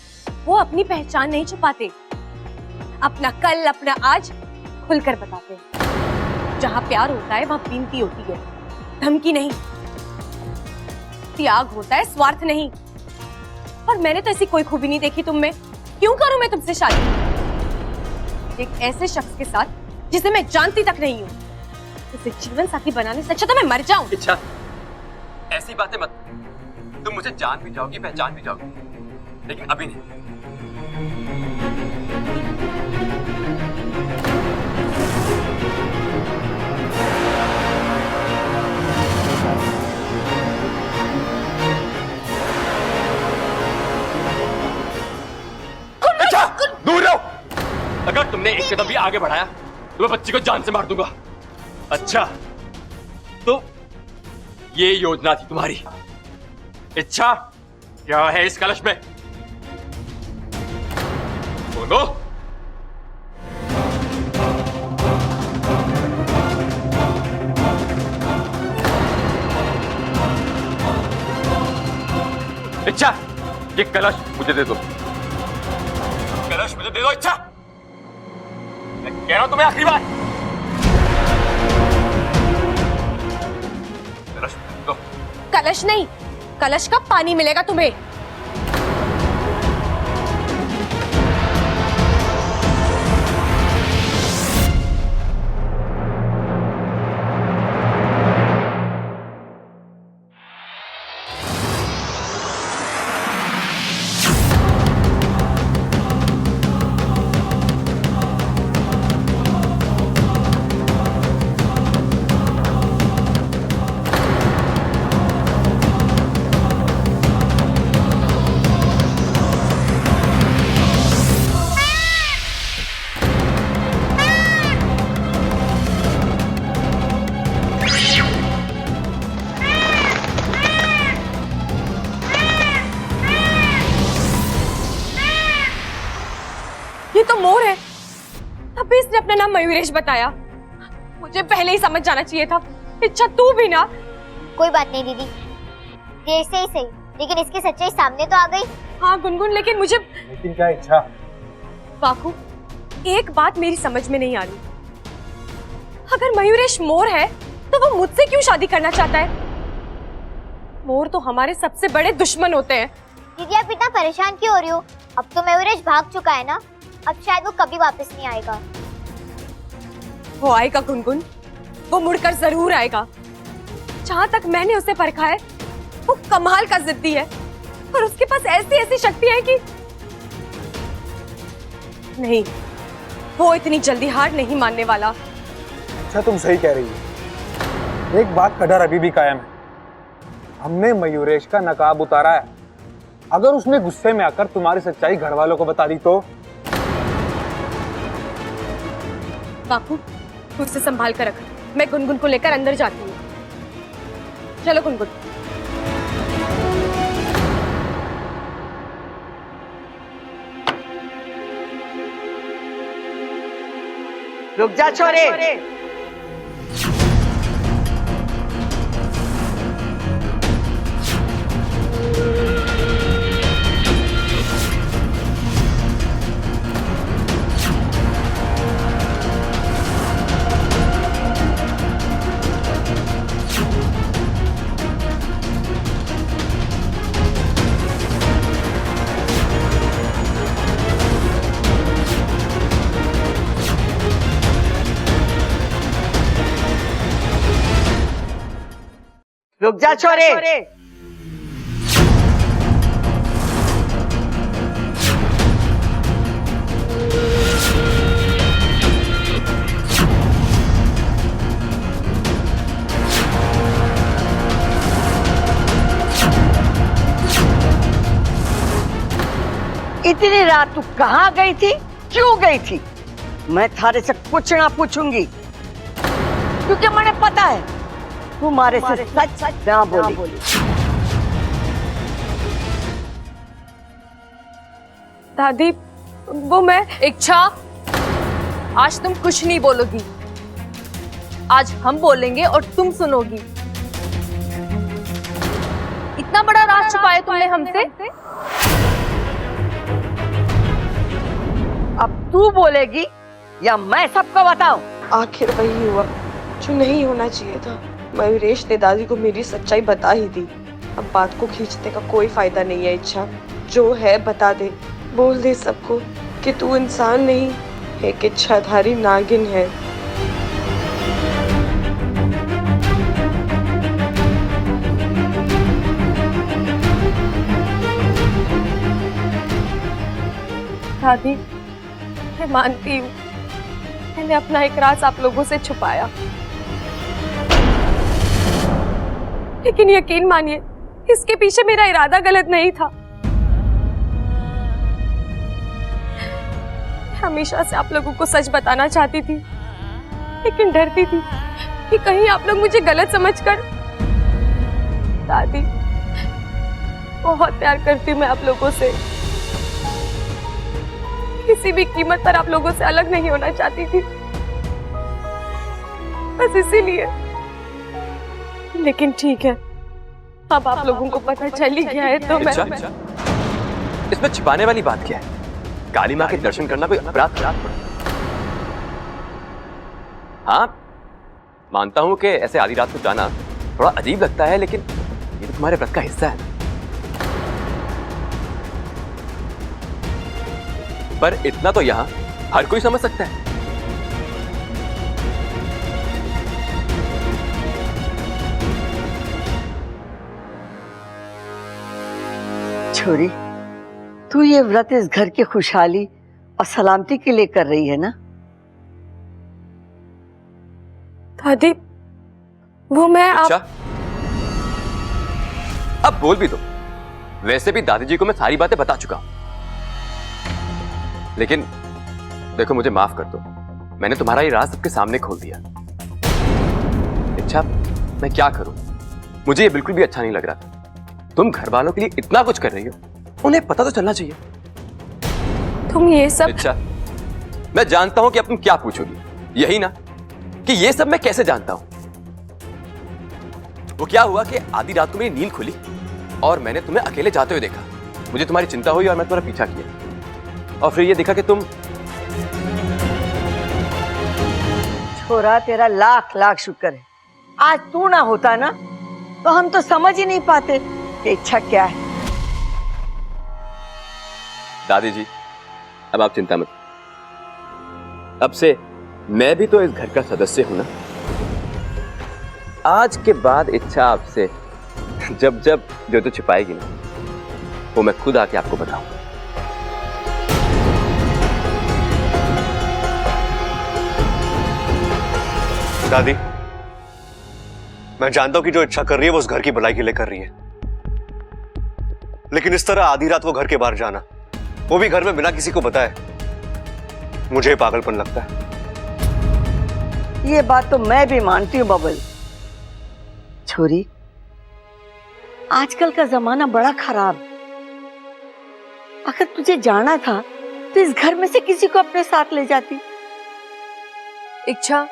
वो अपनी पहचान नहीं छुपाते, अपना कल अपना आज खुलकर बताते हैं। जहां प्यार होता है वहां विनती होती है, धमकी नहीं। त्याग होता है, स्वार्थ नहीं। और मैंने तो ऐसी कोई खूबी नहीं देखी तुम में। क्यों करूं मैं तुमसे शादी एक ऐसे शख्स के साथ जिसे मैं जानती तक नहीं हूं? उसे जीवन साथी बनाने से अच्छा तो मैं मर जाऊं। इच्छा, ऐसी बातें मत। तुम मुझे जान भी जाओगी, पहचान भी जाओगी, लेकिन अभी नहीं। अच्छा, दूर रहो। अगर तुमने एक कदम भी आगे बढ़ाया तो मैं बच्ची को जान से मार दूंगा। अच्छा, तो ये योजना थी तुम्हारी। इच्छा, क्या है इस कलश में? बोलो। कैलाश मुझे दे दो, कैलाश मुझे दे दो इच्छा, मैं कह रहा हूं तुम्हें आखिरी बार। कैलाश दो। कलश नहीं, कलश का पानी मिलेगा तुम्हें। ये तो मोर है, तभी इसने अपना नाम मयूरेश बताया। मुझे पहले ही समझ जाना चाहिए था। इच्छा तू भी ना। कोई बात नहीं दीदी, देर से ही सही, लेकिन इसकी सच्चाई सामने तो आ गई। हाँ गुनगुन, लेकिन मुझे लेकिन क्या इच्छा? वाकू, एक बात मेरी समझ में नहीं आ रही। अगर मयूरेश मोर है तो वो मुझसे क्यों शादी करना चाहता है? मोर तो हमारे सबसे बड़े दुश्मन होते हैं। दीदी आप इतना परेशान क्यों हो रही हो? अब तो मयूरेश भाग चुका है ना, अब शायद वो कभी वापस नहीं आएगा। वो आएगा गुनगुन, वो मुड़कर जरूर आएगा। जहां तक मैंने उसे परखा है, वो कमाल का जिद्दी है और उसके पास ऐसी ऐसी शक्ति है कि नहीं, वो इतनी जल्दी हार नहीं मानने वाला। अच्छा तुम सही कह रही हो, एक बात का डर अभी भी कायम है। हमने मयूरेश का नकाब उतारा है, अगर उसने गुस्से में आकर तुम्हारी सच्चाई घर वालों को बता दी तो? बापू, तू उसे संभाल कर रख, मैं गुनगुन को लेकर अंदर जाती हूँ। चलो गुनगुन। रुक जा छोरे। रुक जा छोरे। इतनी रात तू कहाँ गई थी, क्यों गई थी? मैं थारे से कुछ ना पूछूंगी, क्योंकि मुझे पता है तुम्हारे से सच ना बोली। दादी, वो मैं इच्छा, आज तुम कुछ नहीं बोलोगी। आज हम बोलेंगे और तुम सुनोगी। इतना बड़ा राज छुपाया तुमने हमसे। अब तू बोलेगी या मैं सबको बताऊं? आखिर वही हुआ जो नहीं होना चाहिए था। मयूरेश ने दादी को मेरी सच्चाई बता ही दी। अब बात को खींचने का कोई फायदा नहीं है। इच्छा, जो है बता दे, बोल दे सबको कि तू इंसान नहीं, एक इच्छाधारी नागिन है। दादी, मैं मानती हूँ मैंने अपना एक राज आप लोगों से छुपाया, लेकिन यकीन मानिए इसके पीछे मेरा इरादा गलत नहीं था। हमेशा से आप लोगों को सच बताना चाहती थी, लेकिन डरती थी कि कहीं आप लोग मुझे गलत समझकर। दादी, बहुत प्यार करती हूँ मैं आप लोगों से, किसी भी कीमत पर आप लोगों से अलग नहीं होना चाहती थी, बस इसीलिए। लेकिन ठीक है, अब आप लोगों को पता चल ही गया है तो मैं इसमें छिपाने वाली बात क्या है? काली माँ के दर्शन करना कोई अपराध? हाँ, मानता हूं कि ऐसे आधी रात को जाना थोड़ा अजीब लगता है, लेकिन ये तो तुम्हारे व्रत का हिस्सा है। पर इतना तो यहां हर कोई समझ सकता है। छोरी, तू ये व्रत इस घर की खुशहाली और सलामती के लिए कर रही है ना? दादी, वो मैं अच्छा, अब बोल भी दो। वैसे भी दादी जी को मैं सारी बातें बता चुका हूं, लेकिन देखो, मुझे माफ कर दो, मैंने तुम्हारा ये राज सबके सामने खोल दिया। अच्छा, मैं क्या करूं? मुझे ये बिल्कुल भी अच्छा नहीं लग रहा था। तुम घर वालों के लिए इतना कुछ कर रही हो, उन्हें पता तो चलना चाहिए। तुम ये सब। अच्छा, मैं जानता हूं कि अब तुम क्या पूछोगी, यही ना कि ये सब मैं कैसे जानता हूं। वो क्या हुआ कि आधी रात को मेरी नींद खुली और मैंने तुम्हें अकेले जाते हुए देखा। मुझे तुम्हारी चिंता हुई और मैं तुम्हारा पीछा किया, और फिर ये देखा कि तुम। छोरा, तेरा लाख लाख शुक्र है, आज तू ना होता ना तो हम तो समझ ही नहीं पाते कि इच्छा क्या है। दादी जी, अब आप चिंता मत। अब से मैं भी तो इस घर का सदस्य हूं ना। आज के बाद इच्छा आपसे जब जब जो तो छिपाएगी ना, वो मैं खुद आके आपको बताऊंगा। दादी, मैं जानता हूं कि जो इच्छा कर रही है वो उस घर की भलाई के लिए कर रही है, लेकिन इस तरह आधी रात वो घर के बाहर जाना, वो भी घर में बिना किसी को बताए, मुझे पागलपन लगता है। ये बात तो मैं भी मानती हूँ बबल। छोरी, आजकल का जमाना बड़ा खराब। अगर तुझे जाना था तो इस घर में से किसी को अपने साथ ले जाती। इच्छा,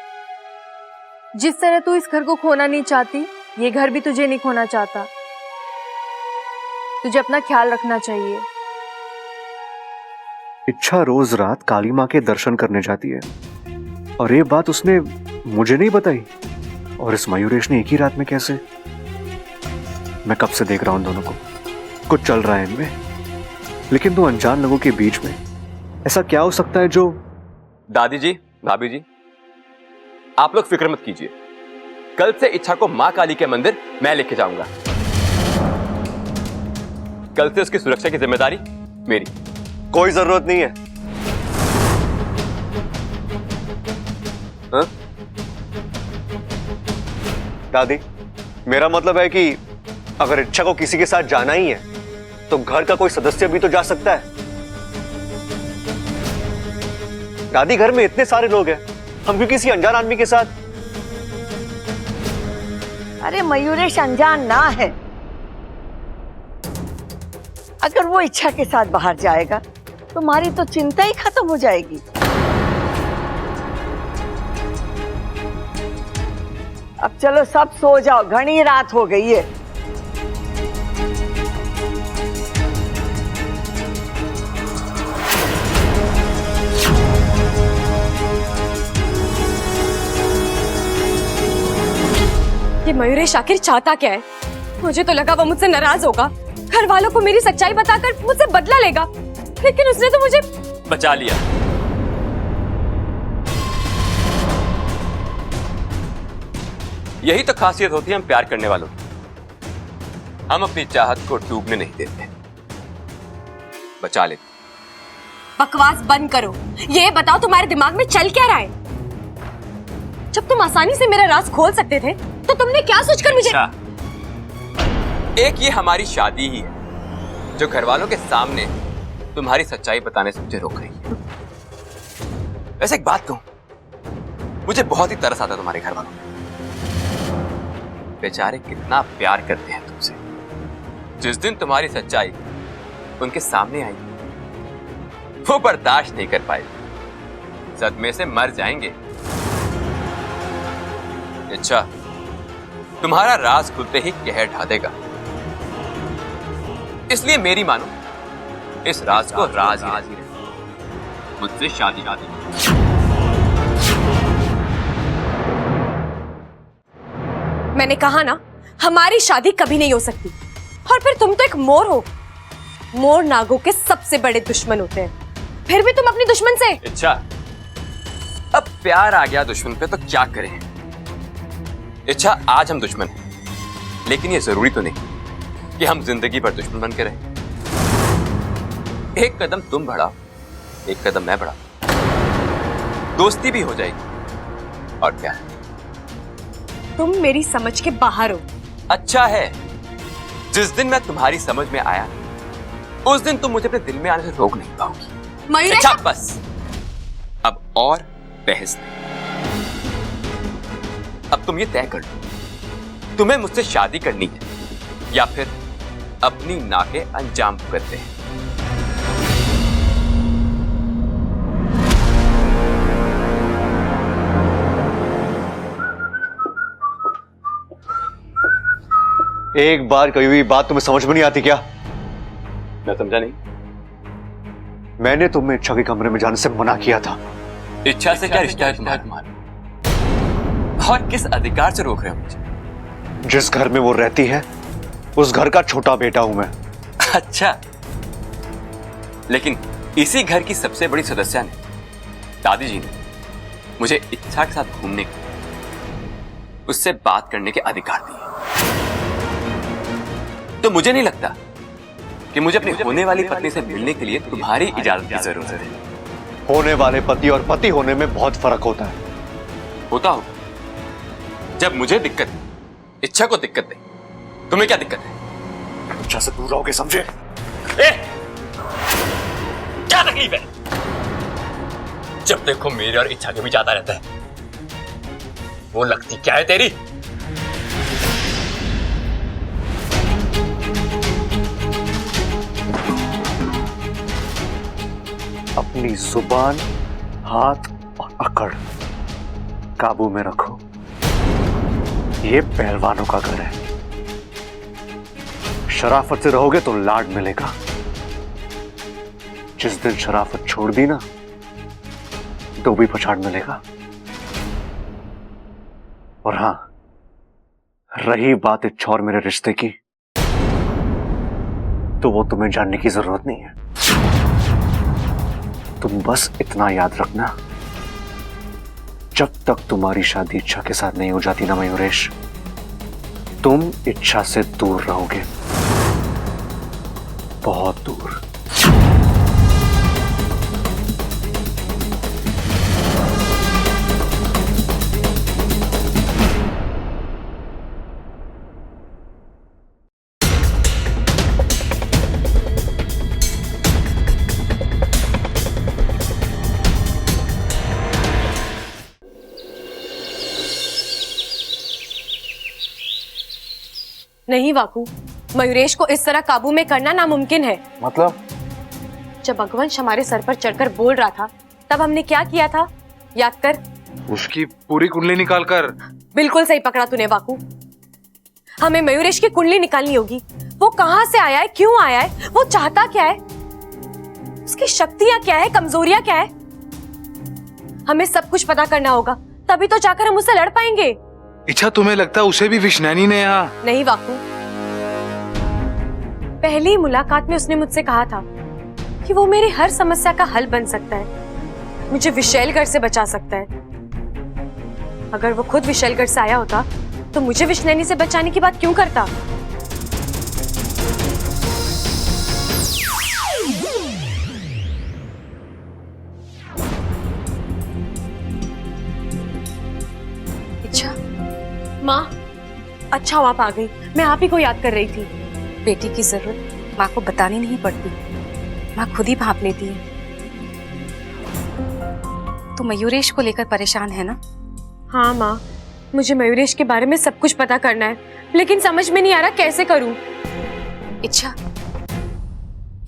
जिस तरह तू इस घर को खोना नहीं चाहती, ये घर भी तुझे नहीं खोना चाहता। तुझे अपना ख्याल रखना चाहिए। इच्छा रोज रात काली माँ के दर्शन करने जाती है, और ये बात उसने मुझे नहीं बताई। और इस मयूरेश ने एक ही रात में कैसे? मैं कब से देख रहा हूं दोनों को, कुछ चल रहा है इनमें, लेकिन दो अनजान लोगों के बीच में ऐसा क्या हो सकता है जो। दादी जी, भाभी जी, आप लोग फिक्र मत कीजिए। कल से इच्छा को मां काली के मंदिर मैं लेके जाऊंगा। कल से उसकी सुरक्षा की जिम्मेदारी मेरी। कोई जरूरत नहीं है। हा? दादी, मेरा मतलब है कि अगर इच्छा को किसी के साथ जाना ही है तो घर का कोई सदस्य भी तो जा सकता है। दादी, घर में इतने सारे लोग हैं, हम क्यों किसी अनजान आदमी के साथ? अरे मयूरेश अनजान ना है। अगर वो इच्छा के साथ बाहर जाएगा तो हमारी तो चिंता ही खत्म हो जाएगी। अब चलो सब सो जाओ, घनी रात हो गई है। ये मयूरेश आखिर चाहता क्या है? मुझे तो लगा वो मुझसे नाराज होगा, घर वालों को मेरी सच्चाई बताकर मुझसे बदला लेगा, लेकिन उसने तो मुझे बचा लिया। यही तो खासियत होती है हम प्यार करने वालों की। हम अपनी चाहत को डूबने नहीं देते, बचा लेते। बकवास बंद करो। ये बताओ तुम्हारे दिमाग में चल क्या रहा है? जब तुम आसानी से मेरा राज खोल सकते थे तो तुमने क्या सोचकर मुझे। अच्छा, एक ये हमारी शादी ही है जो घर वालों के सामने तुम्हारी सच्चाई बताने से मुझे रोक रही है। वैसे एक बात कहूं, मुझे बहुत ही तरस आता तुम्हारे घर वालों पे। बेचारे कितना प्यार करते हैं तुमसे। जिस दिन तुम्हारी सच्चाई उनके सामने आई, वो बर्दाश्त नहीं कर पाए, सदमे से मर जाएंगे। अच्छा, तुम्हारा राज खुलते ही कहर ढा देगा। इसलिए मेरी मानो इस राज को राज ही रहे। मुझसे शादी मैंने कहा ना, हमारी शादी कभी नहीं हो सकती। और फिर तुम तो एक मोर हो। मोर नागों के सबसे बड़े दुश्मन होते हैं, फिर भी तुम अपनी दुश्मन से। अच्छा, अब प्यार आ गया दुश्मन पे तो क्या करें। अच्छा, आज हम दुश्मन हैं, लेकिन ये जरूरी तो नहीं कि हम जिंदगी भर दुश्मन बन के रहें। एक कदम तुम बढ़ाओ, एक कदम मैं बढ़ाऊं, दोस्ती भी हो जाएगी। और क्या, तुम मेरी समझ के बाहर हो। अच्छा है, जिस दिन मैं तुम्हारी समझ में आया उस दिन तुम मुझे अपने दिल में आने से रोक नहीं पाओगी। मयूरेश, अच्छा बस, अब और बहस नहीं। अब तुम ये तय कर लो, तुम्हें मुझसे शादी करनी है या फिर अपनी नाके अंजाम भुगतते हैं। एक बार कही हुई बात तुम्हें समझ में नहीं आती क्या? मैं समझा नहीं। मैंने तुम्हें इच्छा के कमरे में जाने से मना किया था। इच्छा से क्या रिश्ता है तुम्हारा? और किस अधिकार से रोक रहे हो मुझे? जिस घर में वो रहती है उस घर का छोटा बेटा हूं मैं। अच्छा, लेकिन इसी घर की सबसे बड़ी सदस्य ने, दादी जी ने, मुझे इच्छा के साथ घूमने का, उससे बात करने के अधिकार दिए। तो मुझे नहीं लगता कि मुझे अपनी होने वाली पत्नी से मिलने के लिए तुम्हारी इजाजत की जरूरत है। होने वाले पति और पति होने में बहुत फर्क होता है। होता हो, जब मुझे दिक्कत है, इच्छा को दिक्कत है, तुम्हें क्या दिक्कत है? इच्छा से दूर रहोगे, समझे? क्या तकलीफ है? जब देखो मेरे और इच्छा के भी जाता रहता है। वो लगती क्या है तेरी? अपनी जुबान, हाथ और अकड़ काबू में रखो। ये पहलवानों का घर है। शराफत से रहोगे तो लाड मिलेगा। जिस दिन शराफत छोड़ दी ना, तो भी पछाड़ मिलेगा। और हां, रही बात इच्छा और मेरे रिश्ते की, तो वो तुम्हें जानने की जरूरत नहीं है। तुम बस इतना याद रखना, जब तक तुम्हारी शादी इच्छा के साथ नहीं हो जाती ना मयूरेश, तुम इच्छा से दूर रहोगे, बहुत दूर। नहीं वाकू, मयूरेश को इस तरह काबू में करना नामुमकिन है। मतलब? जब भगवंश हमारे सर पर चढ़कर बोल रहा था, तब हमने क्या किया था, याद कर। उसकी पूरी कुंडली निकालकर। बिल्कुल सही पकड़ा तूने वाकू। हमें मयूरेश की कुंडली निकालनी होगी। वो कहां से आया है, क्यों आया है, वो चाहता क्या है, उसकी शक्तियां क्या है, कमजोरियां क्या है। हमें सब कुछ पता करना होगा, तभी तो जाकर हम उससे लड़ पाएंगे। इच्छा, तुम्हें लगता है उसे भी विष्णैनी ने यहाँ? नहीं वाकू, पहली मुलाकात में उसने मुझसे कहा था कि वो मेरी हर समस्या का हल बन सकता है, मुझे विशैलगढ़ से बचा सकता है। अगर वो खुद विशैलगढ़ से आया होता तो मुझे विष्णैनी से बचाने की बात क्यों करता? अच्छा माँ, अच्छा हुआ आप आ गई। मैं आप ही को याद कर रही थी। बेटी की जरूरत माँ को बतानी नहीं पड़ती, माँ खुद ही भाप लेती है। तो मयूरेश को लेकर परेशान है ना? हाँ माँ, मुझे मयूरेश के बारे में सब कुछ पता करना है, लेकिन समझ में नहीं आ रहा कैसे करूं। इच्छा,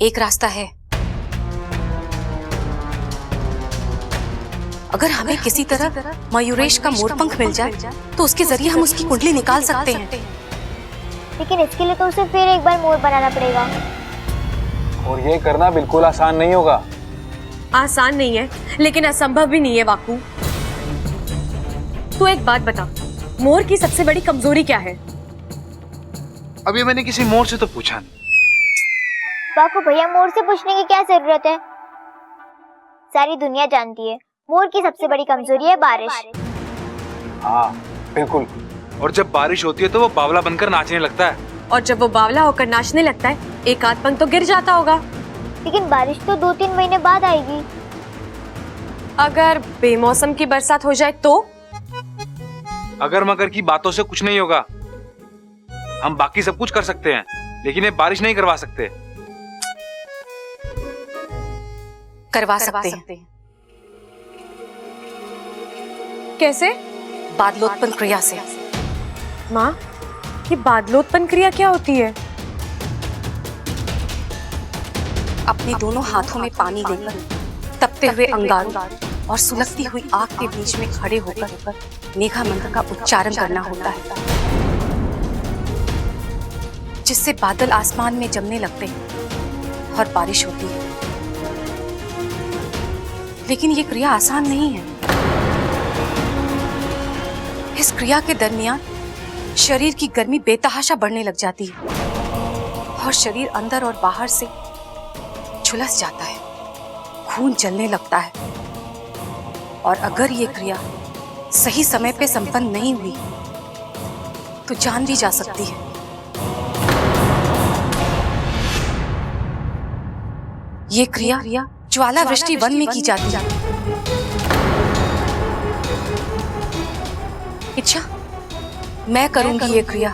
एक रास्ता है। अगर हमें किसी तरह मयूरेश का मोरपंख मिल जाए तो उसके जरिए हम उसकी कुंडली निकाल सकते हैं। लेकिन इसके लिए तो उसे फिर एक बार मोर बनाना पड़ेगा। और ये करना बिल्कुल आसान नहीं होगा। आसान नहीं है लेकिन असंभव भी नहीं है वाकू। तू एक बात बता, मोर की सबसे बड़ी कमजोरी क्या है? अभी मैंने किसी मोर से तो पूछा नहीं। वाकू भैया, मोर से पूछने की क्या जरूरत है? सारी दुनिया जानती है मोर की सबसे बड़ी कमजोरी है बारिश। हाँ बिल्कुल। और जब बारिश होती है तो वो बावला बनकर नाचने लगता है। और जब वो बावला होकर नाचने लगता है एक आध पंख तो गिर जाता होगा। लेकिन बारिश तो 2-3 महीने बाद आएगी। अगर बेमौसम की बरसात हो जाए तो? अगर मगर की बातों से कुछ नहीं होगा। हम बाकी सब कुछ कर सकते हैं लेकिन ये बारिश नहीं करवा सकते। करवा सकते हैं। कैसे? बादलोत्पन्न क्रिया से। माँ, ये बादलोत्पन्न क्रिया क्या होती है? अपने दोनों हाथों में पानी लेकर तपते हुए अंगारों और सुलगती हुई आग के बीच में खड़े होकर मेघा मंत्र का उच्चारण करना होता है, जिससे बादल आसमान में जमने लगते हैं और बारिश होती है। लेकिन ये क्रिया आसान नहीं है। इस क्रिया के दरमियान शरीर की गर्मी बेतहाशा बढ़ने लग जाती है और शरीर अंदर और बाहर से झुलस जाता है, खून जलने लगता है। और अगर ये क्रिया सही समय पे संपन्न नहीं हुई तो जान भी जा सकती है। ये क्रिया ज्वाला वृष्टि वन में की जाती है। इच्छा, मैं करूंगी ये क्रिया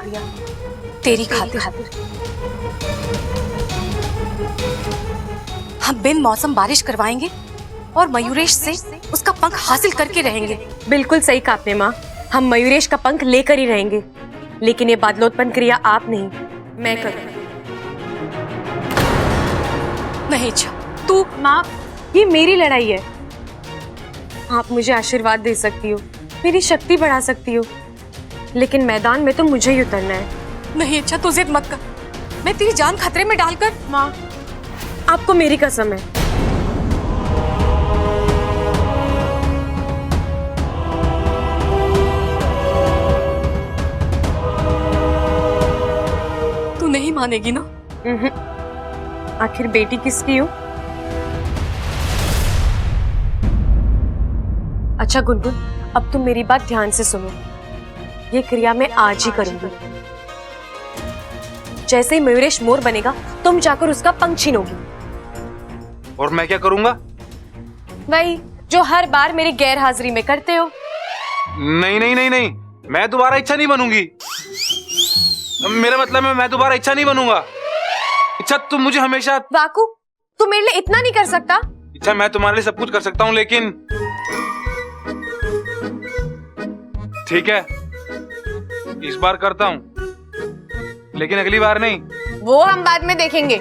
तेरी खातिर। हम बिन मौसम बारिश करवाएंगे और मयूरेश से उसका पंख हासिल करके रहेंगे। बिल्कुल सही कहा आपने माँ, हम मयूरेश का पंख लेकर ही रहेंगे। लेकिन ये बादलोत्पन्न क्रिया आप नहीं, मैं करूंगी। नहीं इच्छा, तू। माँ, ये मेरी लड़ाई है। आप मुझे आशीर्वाद दे सकती हो, मेरी शक्ति बढ़ा सकती हो, लेकिन मैदान में तो मुझे ही उतरना है। नहीं इच्छा, तू जिद मत कर। मैं तेरी जान खतरे में डालकर। माँ, आपको मेरी कसम है। तू नहीं मानेगी ना? आखिर बेटी किसकी हो? अच्छा गुनगुन, अब तुम मेरी बात ध्यान से सुनो। ये क्रिया मैं आज ही करूंगी। जैसे ही मयूरेश मोर बनेगा तुम जाकर उसका पंख छीनोगी। और मैं क्या करूंगा? वही जो हर बार मेरी गैर हाजिरी में करते हो। नहीं नहीं नहीं नहीं, मैं दोबारा इच्छा नहीं बनूंगी। मेरा मतलब है मैं दोबारा इच्छा नहीं बनूंगा। इच्छा, तुम मुझे हमेशा। वाकू, तू मेरे लिए इतना नहीं कर सकता? इच्छा, मैं तुम्हारे लिए सब कुछ कर सकता हूँ लेकिन ठीक है, इस बार करता हूँ लेकिन अगली बार नहीं। वो हम बाद में देखेंगे।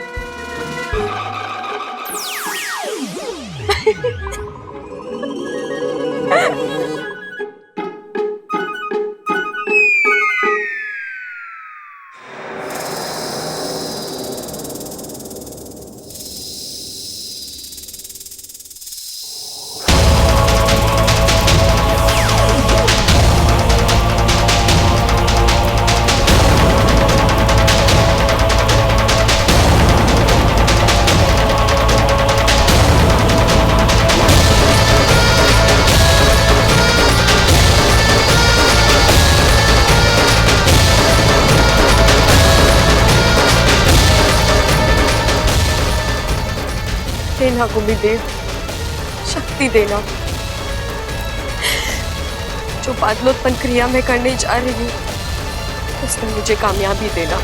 देना गुरुदेव, शक्ति देना। जो बादलोत्पन्न क्रिया में करने जा रही हूँ उसमें मुझे कामयाबी देना।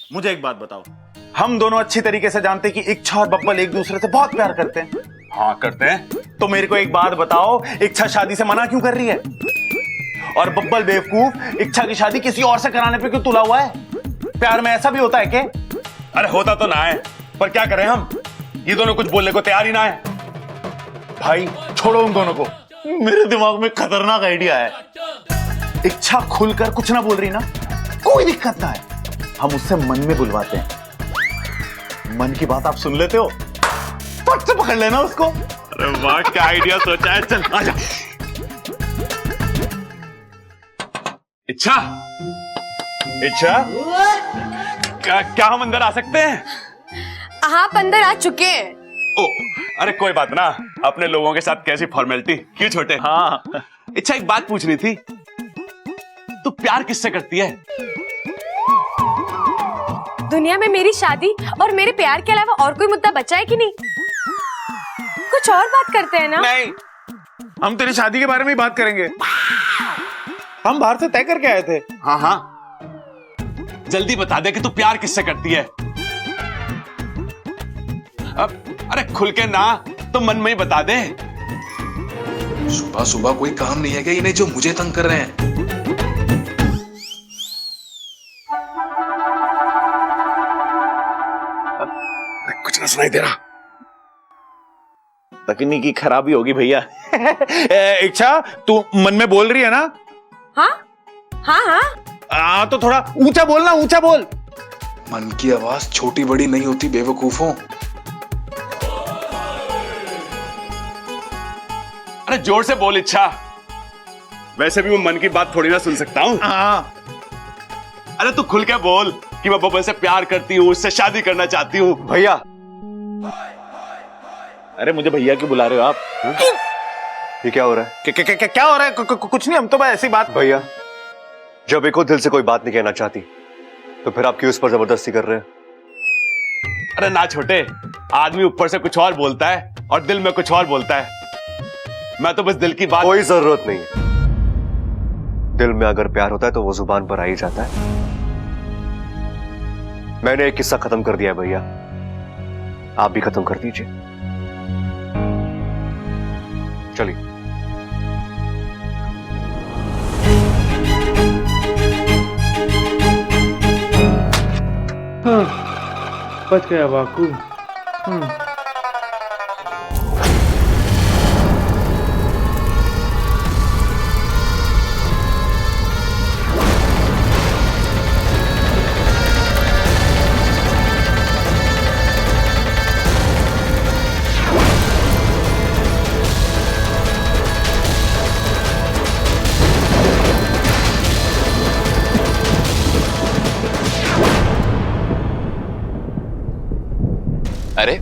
मुझे एक बात बताओ, हम दोनों अच्छी तरीके से जानते हैं कि इच्छा और बब्बल एक दूसरे से बहुत प्यार करते हैं। हाँ करते हैं। तो मेरे को एक बात बताओ, इच्छा शादी से मना क्यों कर रही है? और बब्बल बेवकूफ इच्छा की शादी किसी और से कराने पे क्यों तुला हुआ है? प्यार में ऐसा भी होता है क्या? अरे होता तो ना है, पर क्या करें हम, ये दोनों कुछ बोलने को तैयार ही ना है। भाई छोड़ो उन दोनों को, मेरे दिमाग में खतरनाक आइडिया है। इच्छा खुलकर कुछ ना बोल रही ना, कोई दिक्कत ना है, हम उससे मन में बुलवाते हैं। मन की बात आप सुन लेते हो, फट से पकड़ लेना उसको। अरे वाह क्या आइडिया सोचा है, चल आजा। इच्छा, इच्छा क्या हम अंदर आ सकते हैं? आप अंदर आ चुके हैं। ओ, अरे कोई बात ना, अपने लोगों के साथ कैसी फॉर्मेलिटी, क्यों छोटे? हाँ इच्छा एक बात पूछनी थी, तू प्यार किससे करती है? दुनिया में मेरी शादी और मेरे प्यार के अलावा और कोई मुद्दा बचा है कि नहीं? कुछ और बात करते हैं ना? नहीं, हम तेरी शादी के बारे में ही बात करेंगे। हम बाहर से तय करके आए थे। हाँ हाँ, जल्दी बता दे कि तू प्यार किससे करती है। अब अरे खुल के ना, तो मन में ही बता दे। सुबह सुबह कोई काम नहीं है क्या इन्हें जो मुझे तंग कर रहे हैं? कुछ ना सुनाई दे रहा, तकनीकी खराबी होगी भैया। इच्छा तू मन में बोल रही है ना? हाँ हाँ हाँ। तो थोड़ा ऊंचा बोलना, ऊंचा बोल। मन की आवाज छोटी बड़ी नहीं होती बेवकूफों। अरे जोर से बोल इच्छा, वैसे भी मैं मन की बात थोड़ी ना सुन सकता हूँ। अरे तू खुल के बोल कि मैं बब्बल से प्यार करती हूँ, उससे शादी करना चाहती हूँ। भैया, अरे मुझे भैया क्यों बुला रहे हो आप? ये क्या हो रहा है? क्या हो रहा है? कुछ नहीं, हम तो बस ऐसी बात। भैया जब एक दिल से कोई बात नहीं कहना चाहती तो फिर आप क्यों इस पर जबरदस्ती कर रहे हैं? अरे ना छोटे, आदमी ऊपर से कुछ और बोलता है और दिल में कुछ और बोलता है। मैं तो बस दिल की बात। कोई जरूरत नहीं है, दिल में अगर प्यार होता है तो वो जुबान पर आ ही जाता है। मैंने एक किस्सा खत्म कर दिया है भैया, आप भी खत्म कर दीजिए। चलिए। बच गया वाकू। अरे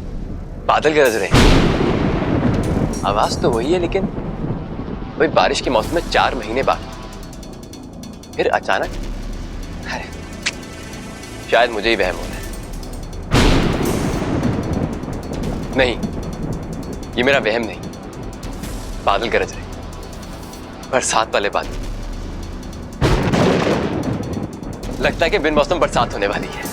बादल गरज रहे हैं। आवाज तो वही है, लेकिन वही बारिश के मौसम में 4 महीने बाकी, फिर अचानक। अरे शायद मुझे ही वहम हो रहा है। नहीं, ये मेरा वहम नहीं, बादल गरज रहे, बरसात वाले बादल। लगता है कि बिन मौसम बरसात होने वाली है।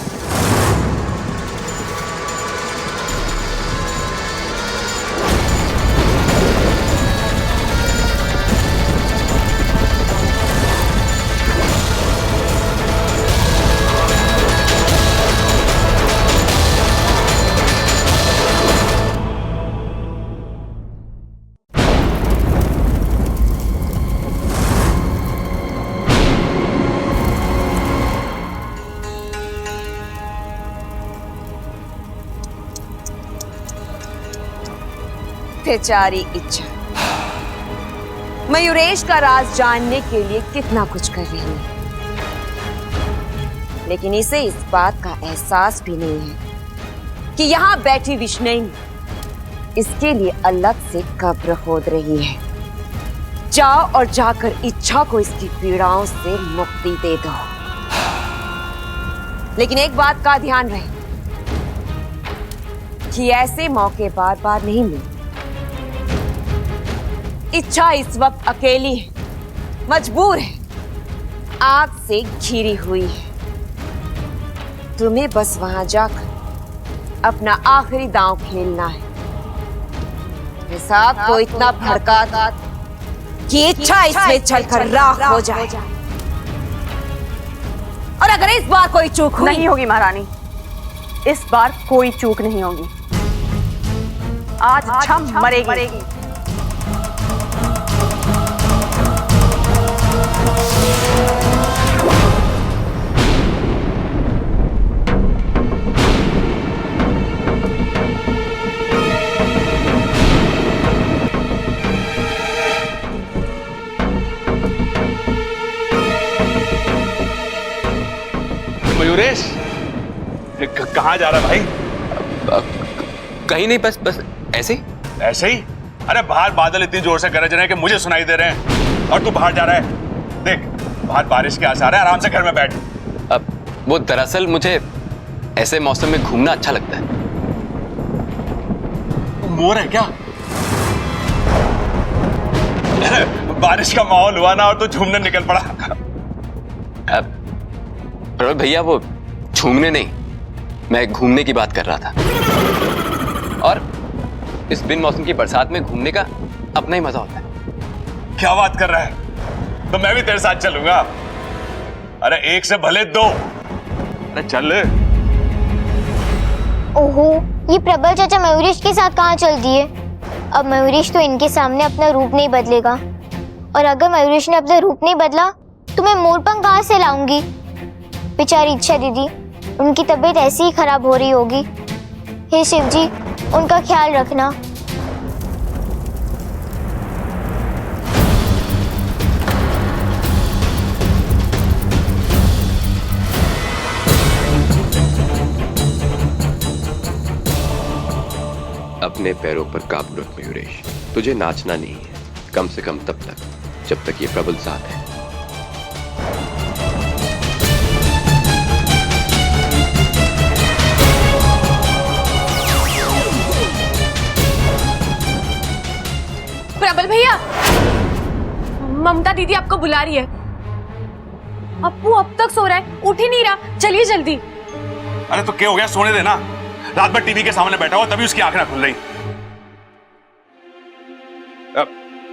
बेचारी इच्छा मयूरेश का राज जानने के लिए कितना कुछ कर रही है, लेकिन इसे इस बात का एहसास भी नहीं है कि यहाँ बैठी विष्णु इसके लिए अलग से कब्र खोद रही है। जाओ और जाकर इच्छा को इसकी पीड़ाओं से मुक्ति दे दो। लेकिन एक बात का ध्यान रहे कि ऐसे मौके बार बार नहीं मिलते। इच्छा इस वक्त अकेली है, मजबूर है, आग से घिरी हुई है। तुम्हें बस वहां जाकर अपना आखिरी दांव खेलना है। हिसाब को इतना भड़का कि इच्छा इसमें चलकर राख हो जाए। और अगर इस बार कोई चूक हुई नहीं होगी महारानी, इस बार कोई चूक नहीं होगी। आज इच्छा मरेगी। मयूरेश, कहाँ जा रहा है भाई? कहीं नहीं, बस बस ऐसे ही। ऐसे ही? अरे बाहर बादल इतनी जोर से गरज रहे हैं कि मुझे सुनाई दे रहे हैं, और तू बाहर जा रहा है। देख, बाहर बारिश के आसार है, आराम से घर में बैठ। अब वो दरअसल मुझे ऐसे मौसम में घूमना अच्छा लगता है। मोर है क्या? बारिश का माहौल हुआ ना और तू झूमने निकल पड़ा। अब प्रबल भैया, वो झूमने नहीं, मैं घूमने की बात कर रहा था। और इस बिन मौसम की बरसात में घूमने का अपना ही मजा होता है। क्या बात कर रहा है? तो मैं भी तेरे साथ चलूंगा। अरे एक से भले दो। अरे चल। ओहो, ये प्रबल चाचा मयूरेश के साथ कहाँ चल दिए? अब मयूरेश तो इनके सामने अपना रूप नहीं बदलेगा, और अगर मयूरेश ने अपना रूप नहीं बदला तो मैं मोरपंख कहाँ से लाऊंगी? बेचारी इच्छा दीदी, उनकी तबीयत ऐसी ही खराब हो रही होगी। हे शिव जी, उनका ख्याल रखना। अपने पैरों पर काबू रख मयूरेश, तुझे नाचना नहीं है, कम से कम तब तक जब तक ये प्रबल साथ है। प्रबल भैया, ममता दीदी आपको बुला रही है। अप्पू अब तक सो रहा है, उठ ही नहीं रहा। चलिए जल्दी। अरे तो क्या हो गया? सोने देना। रात भर टीवी के सामने बैठा हुआ, तभी उसकी आंखें ना खुल रही।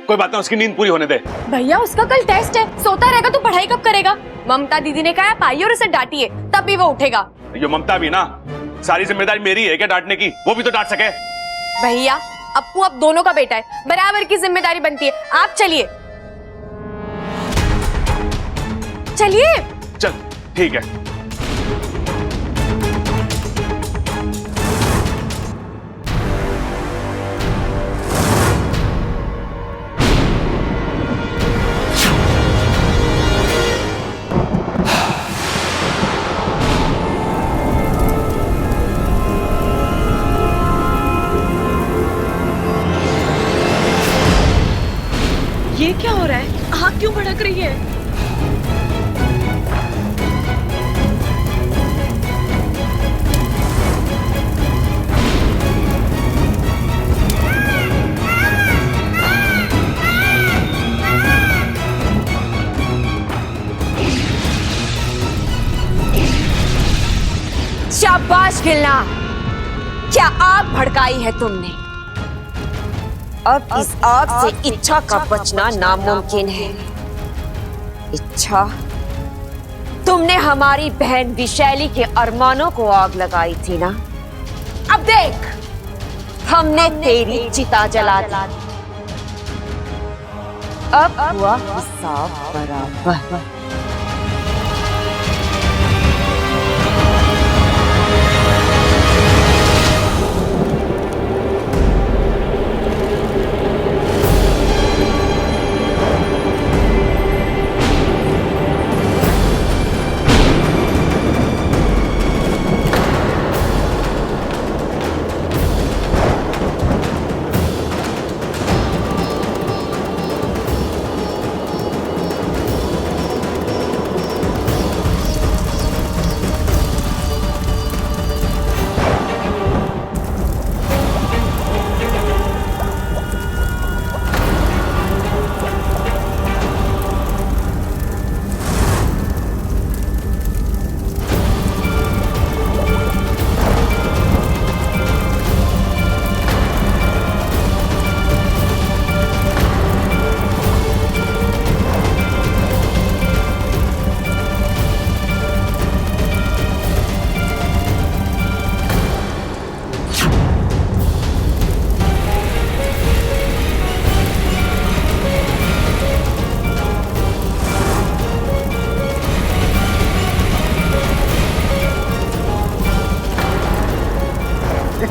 कोई बात नहीं, उसकी नींद पूरी होने दे। भैया, उसका कल टेस्ट है, सोता रहेगा तो पढ़ाई कब करेगा? ममता दीदी ने कहा पाइए और उसे डांटिए, तभी वो उठेगा। ये ममता भी ना, सारी जिम्मेदारी मेरी है क्या डांटने की? वो भी तो डांट सके। भैया, अप्पू अब दोनों का बेटा है, बराबर की जिम्मेदारी बनती है। आप चलिए। चलिए। चल ठीक है। ये क्या हो रहा है? आग क्यों भड़क रही है? शाबाश खिलना, क्या आग भड़काई है तुमने। अब इस आग से इच्छा का बचना नामुमकिन है। इच्छा, तुमने हमारी बहन विशैली के अरमानों को आग लगाई थी ना? अब देख, हमने तेरी चिता जला दी। अब हुआ हिसाब बराबर।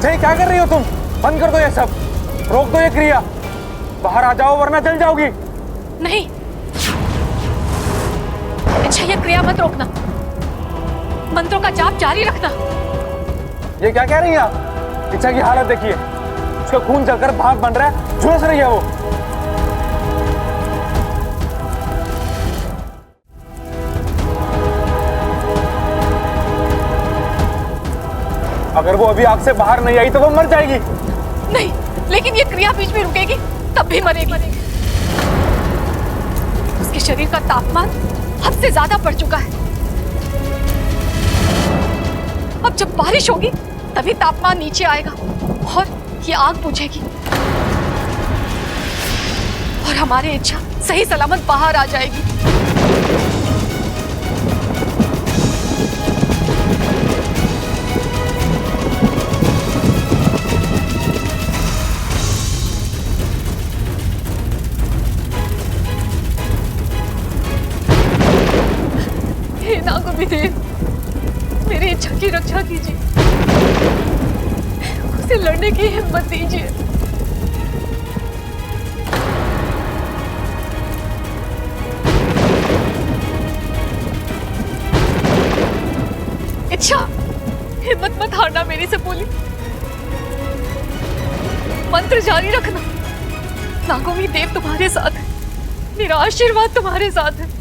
इच्छा ये क्या कर रही हो तुम? बंद कर दो ये सब, रोक दो ये क्रिया, बाहर आ जाओ वरना जल जाओगी। नहीं, इच्छा ये क्रिया मत रोकना, मंत्रों का जाप जारी रखना। ये क्या कह रही हैं आप? इच्छा की हालत देखिए, उसका खून जलकर भाग बन रहा है, झुलस रही है वो। अगर वो अभी आग से बाहर नहीं आई तो वो मर जाएगी। नहीं, लेकिन ये क्रिया बीच में रुकेगी तब भी मरेगी। उसके शरीर का तापमान हद से ज्यादा बढ़ चुका है। अब जब बारिश होगी तभी तापमान नीचे आएगा और ये आग बुझेगी और हमारी इच्छा सही सलामत बाहर आ जाएगी। हे नागोविदेव, मेरी इच्छा की रक्षा कीजिए, उसे लड़ने की हिम्मत दीजिए। इच्छा, हिम्मत मत हारना, मेरी से बोली, मंत्र जारी रखना। नागोवी देव तुम्हारे साथ है, मेरा आशीर्वाद तुम्हारे साथ है।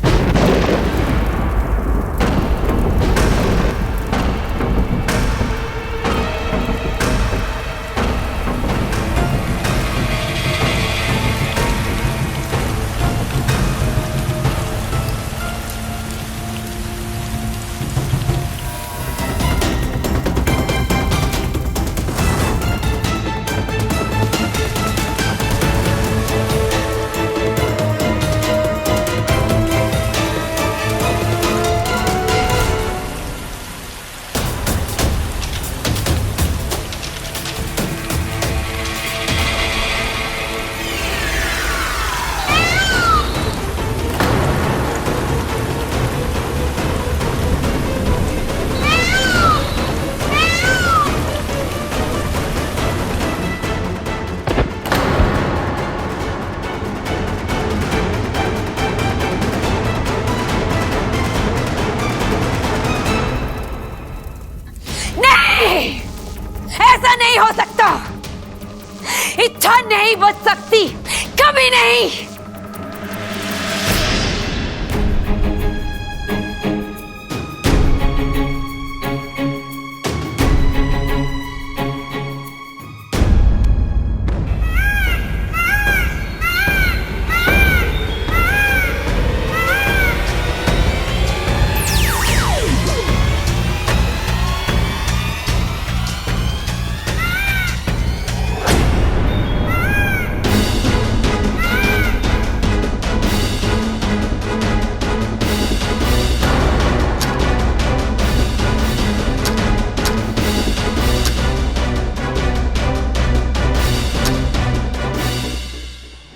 ऐसा नहीं हो सकता, इच्छा नहीं बच सकती, कभी नहीं।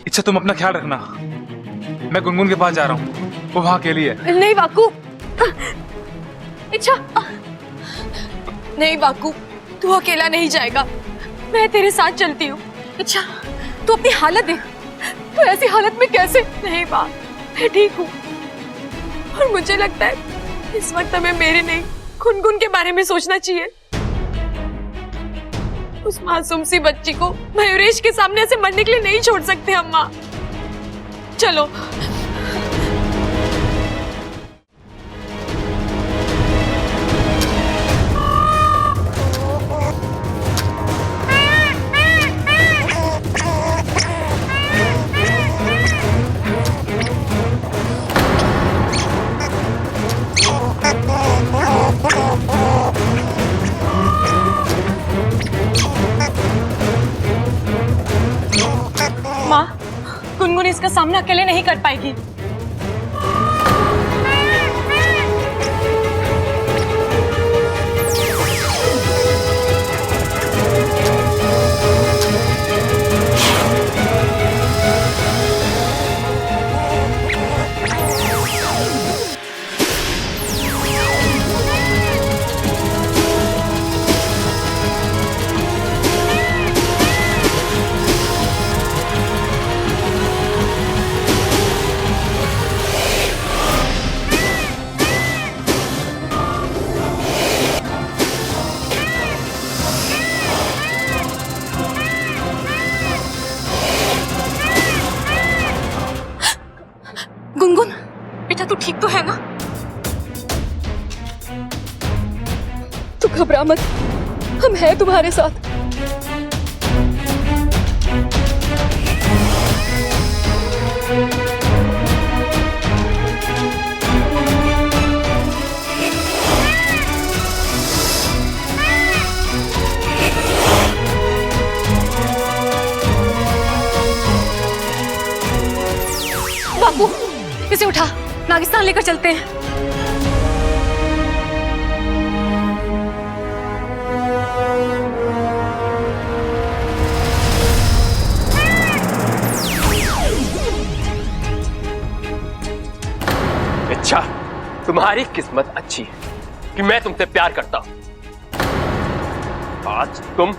इच्छा, तुम अपना ख्याल रखना, मैं गुनगुन के पास जा रहा हूँ, वो वहां अकेली है। नहीं वाकू, इच्छा, नहीं वाकू, तू अकेला नहीं जाएगा, मैं तेरे साथ चलती हूँ। इच्छा, तू अपनी हालत देख, तू ऐसी हालत में कैसे? नहीं माँ, मैं ठीक हूँ और मुझे लगता है इस वक्त हमें मेरे नहीं गुनगुन के बारे में सोचना चाहिए। उस मासूम सी बच्ची को मयूरेश के सामने ऐसे मरने के लिए नहीं छोड़ सकते हम माँ। चलो। माँ, गुनगुन इसका सामना अकेले नहीं कर पाएगी। तू घबरा मत, हम हैं तुम्हारे साथ। बापू, इसे उठा, नागिस्तान लेकर चलते हैं। अच्छा, तुम्हारी किस्मत अच्छी है कि मैं तुमसे प्यार करता हूं। आज तुम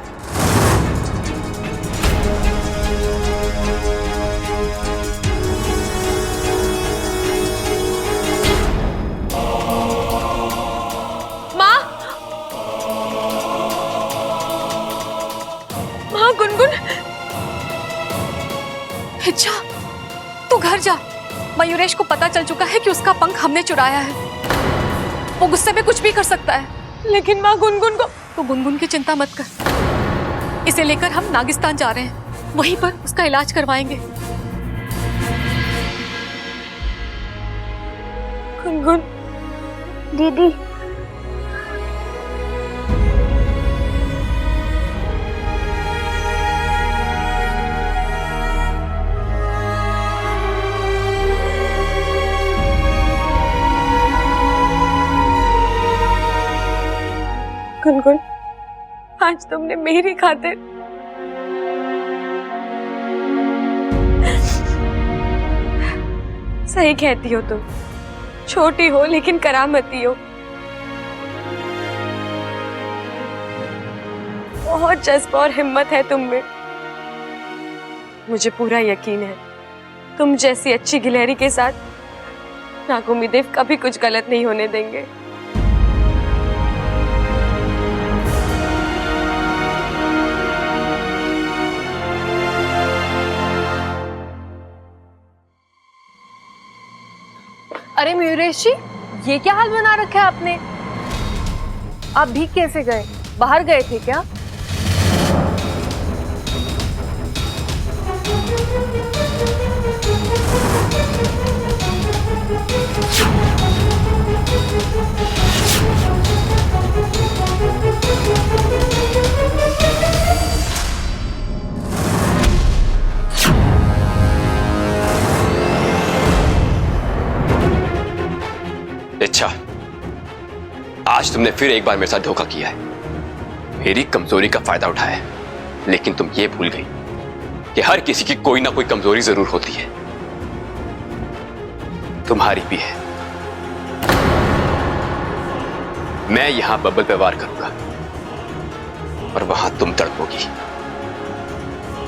गुनगुन, अच्छा, तू घर जा। मयूरेश को पता चल चुका है कि उसका पंख हमने चुराया है। वो गुस्से में कुछ भी कर सकता है। लेकिन माँ गुनगुन को... तो गुनगुन की चिंता मत कर। इसे लेकर हम नागिस्तान जा रहे हैं, वहीं पर उसका इलाज करवाएंगे। गुनगुन दीदी, गुनगुन, आज तुमने मेरी खातिर सही कहती हो तुम। छोटी हो लेकिन करामती हो। बहुत जज्बा और हिम्मत है तुम में। मुझे पूरा यकीन है तुम जैसी अच्छी गिलहरी के साथ नागुमिदेव कभी कुछ गलत नहीं होने देंगे। अरे मयूरेश जी, ये क्या हाल बना रखा है आपने? आप भीग कैसे गए? बाहर गए थे क्या? अच्छा, आज तुमने फिर एक बार मेरे साथ धोखा किया है, मेरी कमजोरी का फायदा उठाया है। लेकिन तुम ये भूल गई कि हर किसी की कोई ना कोई कमजोरी जरूर होती है, तुम्हारी भी है। मैं यहां बबल पे वार करूंगा और वहां तुम तड़पोगी।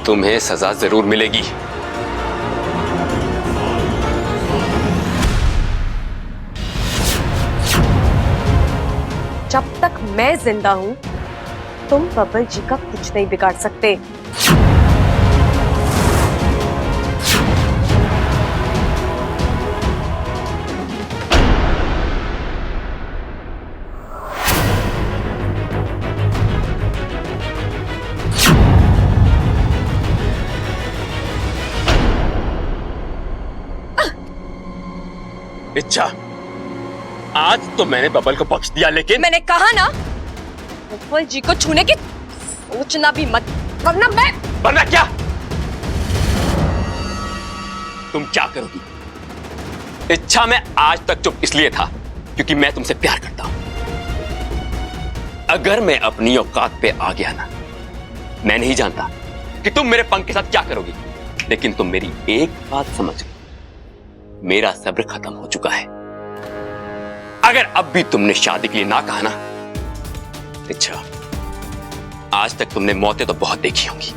तुम्हें सजा जरूर मिलेगी। जब तक मैं जिंदा हूं तुम बबल जी का कुछ नहीं बिगाड़ सकते। इच्छा, आज तो मैंने बबल को बख्श दिया, लेकिन मैंने कहा ना बबल जी को छूने की सोचना भी मत, वरना क्या? तुम क्या करोगी? इच्छा, मैं आज तक चुप इसलिए था क्योंकि मैं तुमसे प्यार करता हूं। अगर मैं अपनी औकात पे आ गया ना, मैं नहीं जानता कि तुम मेरे पंख के साथ क्या करोगी, लेकिन तुम मेरी एक बात समझ लो, मेरा सब्र खत्म हो चुका है। अगर अब भी तुमने शादी के लिए ना कहा ना, अच्छा, आज तक तुमने मौतें तो बहुत देखी होंगी,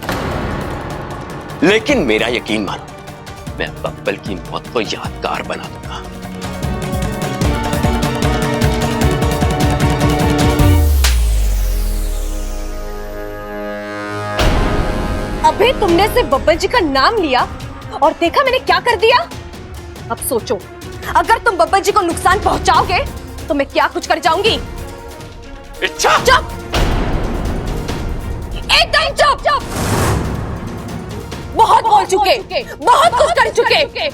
लेकिन मेरा यकीन मानो, मैं बब्बल की मौत को यादगार बना दूंगा। अबे तुमने सिर्फ बब्बल जी का नाम लिया और देखा मैंने क्या कर दिया। अब सोचो, अगर तुम बब्बल जी को नुकसान पहुंचाओगे तो मैं क्या कुछ कर जाऊंगी। इच्छा चुप, एकदम चुप। बहुत बोल चुके, बहुत कुछ कर चुके।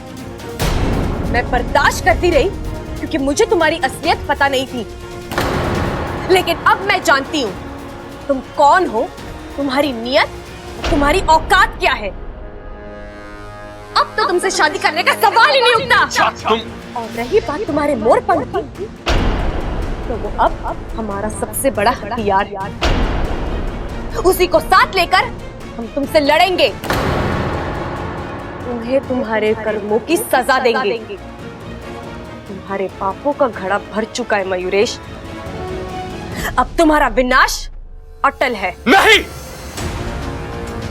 मैं बर्दाश्त करती रही क्योंकि मुझे तुम्हारी असलियत पता नहीं थी, लेकिन अब मैं जानती हूँ तुम कौन हो, तुम्हारी नियत, तुम्हारी औकात क्या है। अब तो तुमसे शादी करने का सवाल ही नहीं उठता। और रही बात तुम्हारे मोरपंख की, तो वो अब हमारा सबसे बड़ा हथियार, उसी को साथ लेकर हम तुमसे लड़ेंगे, तुम्हें तुम्हारे कर्मों की सजा देंगे। तुम्हारे पापों का घड़ा भर चुका है मयूरेश, अब तुम्हारा विनाश अटल है। नहीं,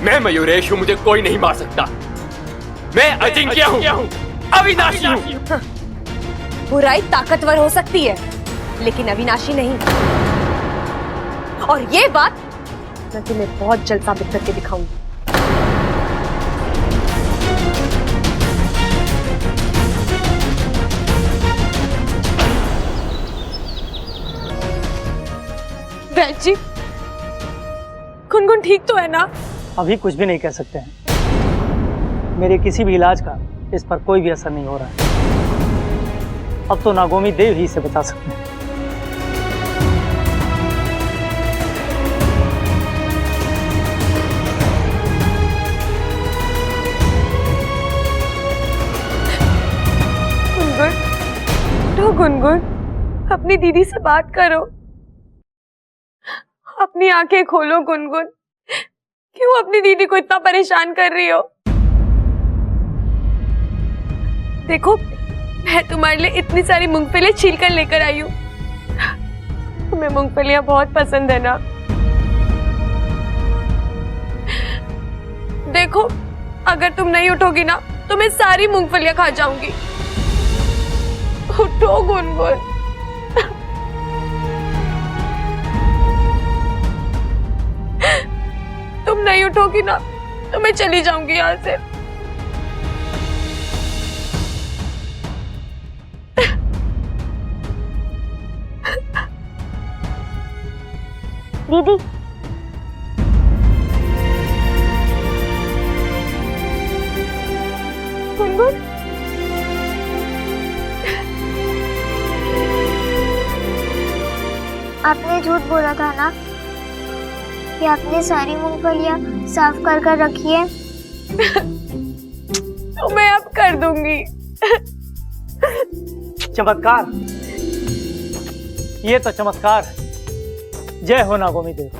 मैं मयूरेश हूं, मुझे कोई नहीं मार सकता। मैं अजिंक्य हूं, अविनाशी हूं। बुराई ताकतवर हो सकती है लेकिन अविनाशी नहीं, और ये बात मैं तुम्हें बहुत जल्द साबित करके दिखाऊंगी। बहन जी, गुनगुन ठीक तो है ना? अभी कुछ भी नहीं कह सकते हैं। मेरे किसी भी इलाज का इस पर कोई भी असर नहीं हो रहा है। अब तो नागोमी देव ही इसे बचा सकते हैं। गुनगुन, तो गुनगुन अपनी दीदी से बात करो, अपनी आंखें खोलो गुनगुन। क्यों अपनी दीदी को इतना परेशान कर रही हो? देखो, मैं तुम्हारे लिए इतनी सारी मूंगफलियां छील कर लेकर आई हूँ। तुम्हें मूंगफलियां बहुत पसंद है ना? देखो, अगर तुम नहीं उठोगी ना तो मैं सारी मूंगफलियां खा जाऊंगी। उठो गुनगुन। तुम नहीं उठोगी ना तो मैं चली जाऊंगी यहाँ से। दीदी, गुनगुन, आपने झूठ बोला था ना कि आपने सारी मूंगफलियां साफ कर कर रखी है। तो मैं अब कर दूंगी। चमत्कार, ये तो चमत्कार है। जय हो नागोमी देव।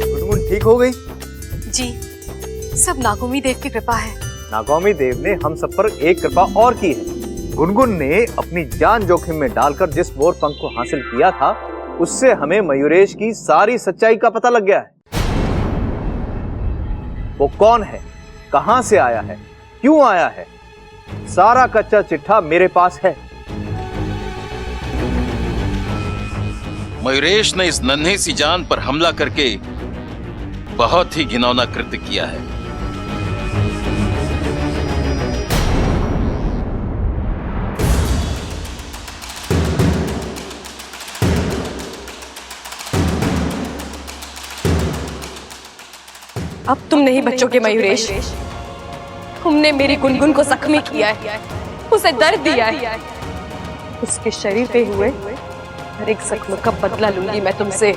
गुनगुन ठीक हो गई? जी, सब नागोमी देव की कृपा है। नागोमी देव ने हम सब पर एक कृपा और की है। गुनगुन ने अपनी जान जोखिम में डालकर जिस मोरपंख को हासिल किया था, उससे हमें मयूरेश की सारी सच्चाई का पता लग गया है। वो कौन है, कहां से आया है, क्यों आया है, सारा कच्चा चिट्ठा मेरे पास है। मयूरेश ने इस नन्ही सी जान पर हमला करके बहुत ही घिनौना कृत्य किया है। अब तुम नहीं बचोगे मयूरेश। तुमने मेरी गुनगुन को जख्मी किया है, उसे दर्द दिया है। उसके शरीर पे हुए हर एक जख्म का बदला लूंगी मैं तुमसे।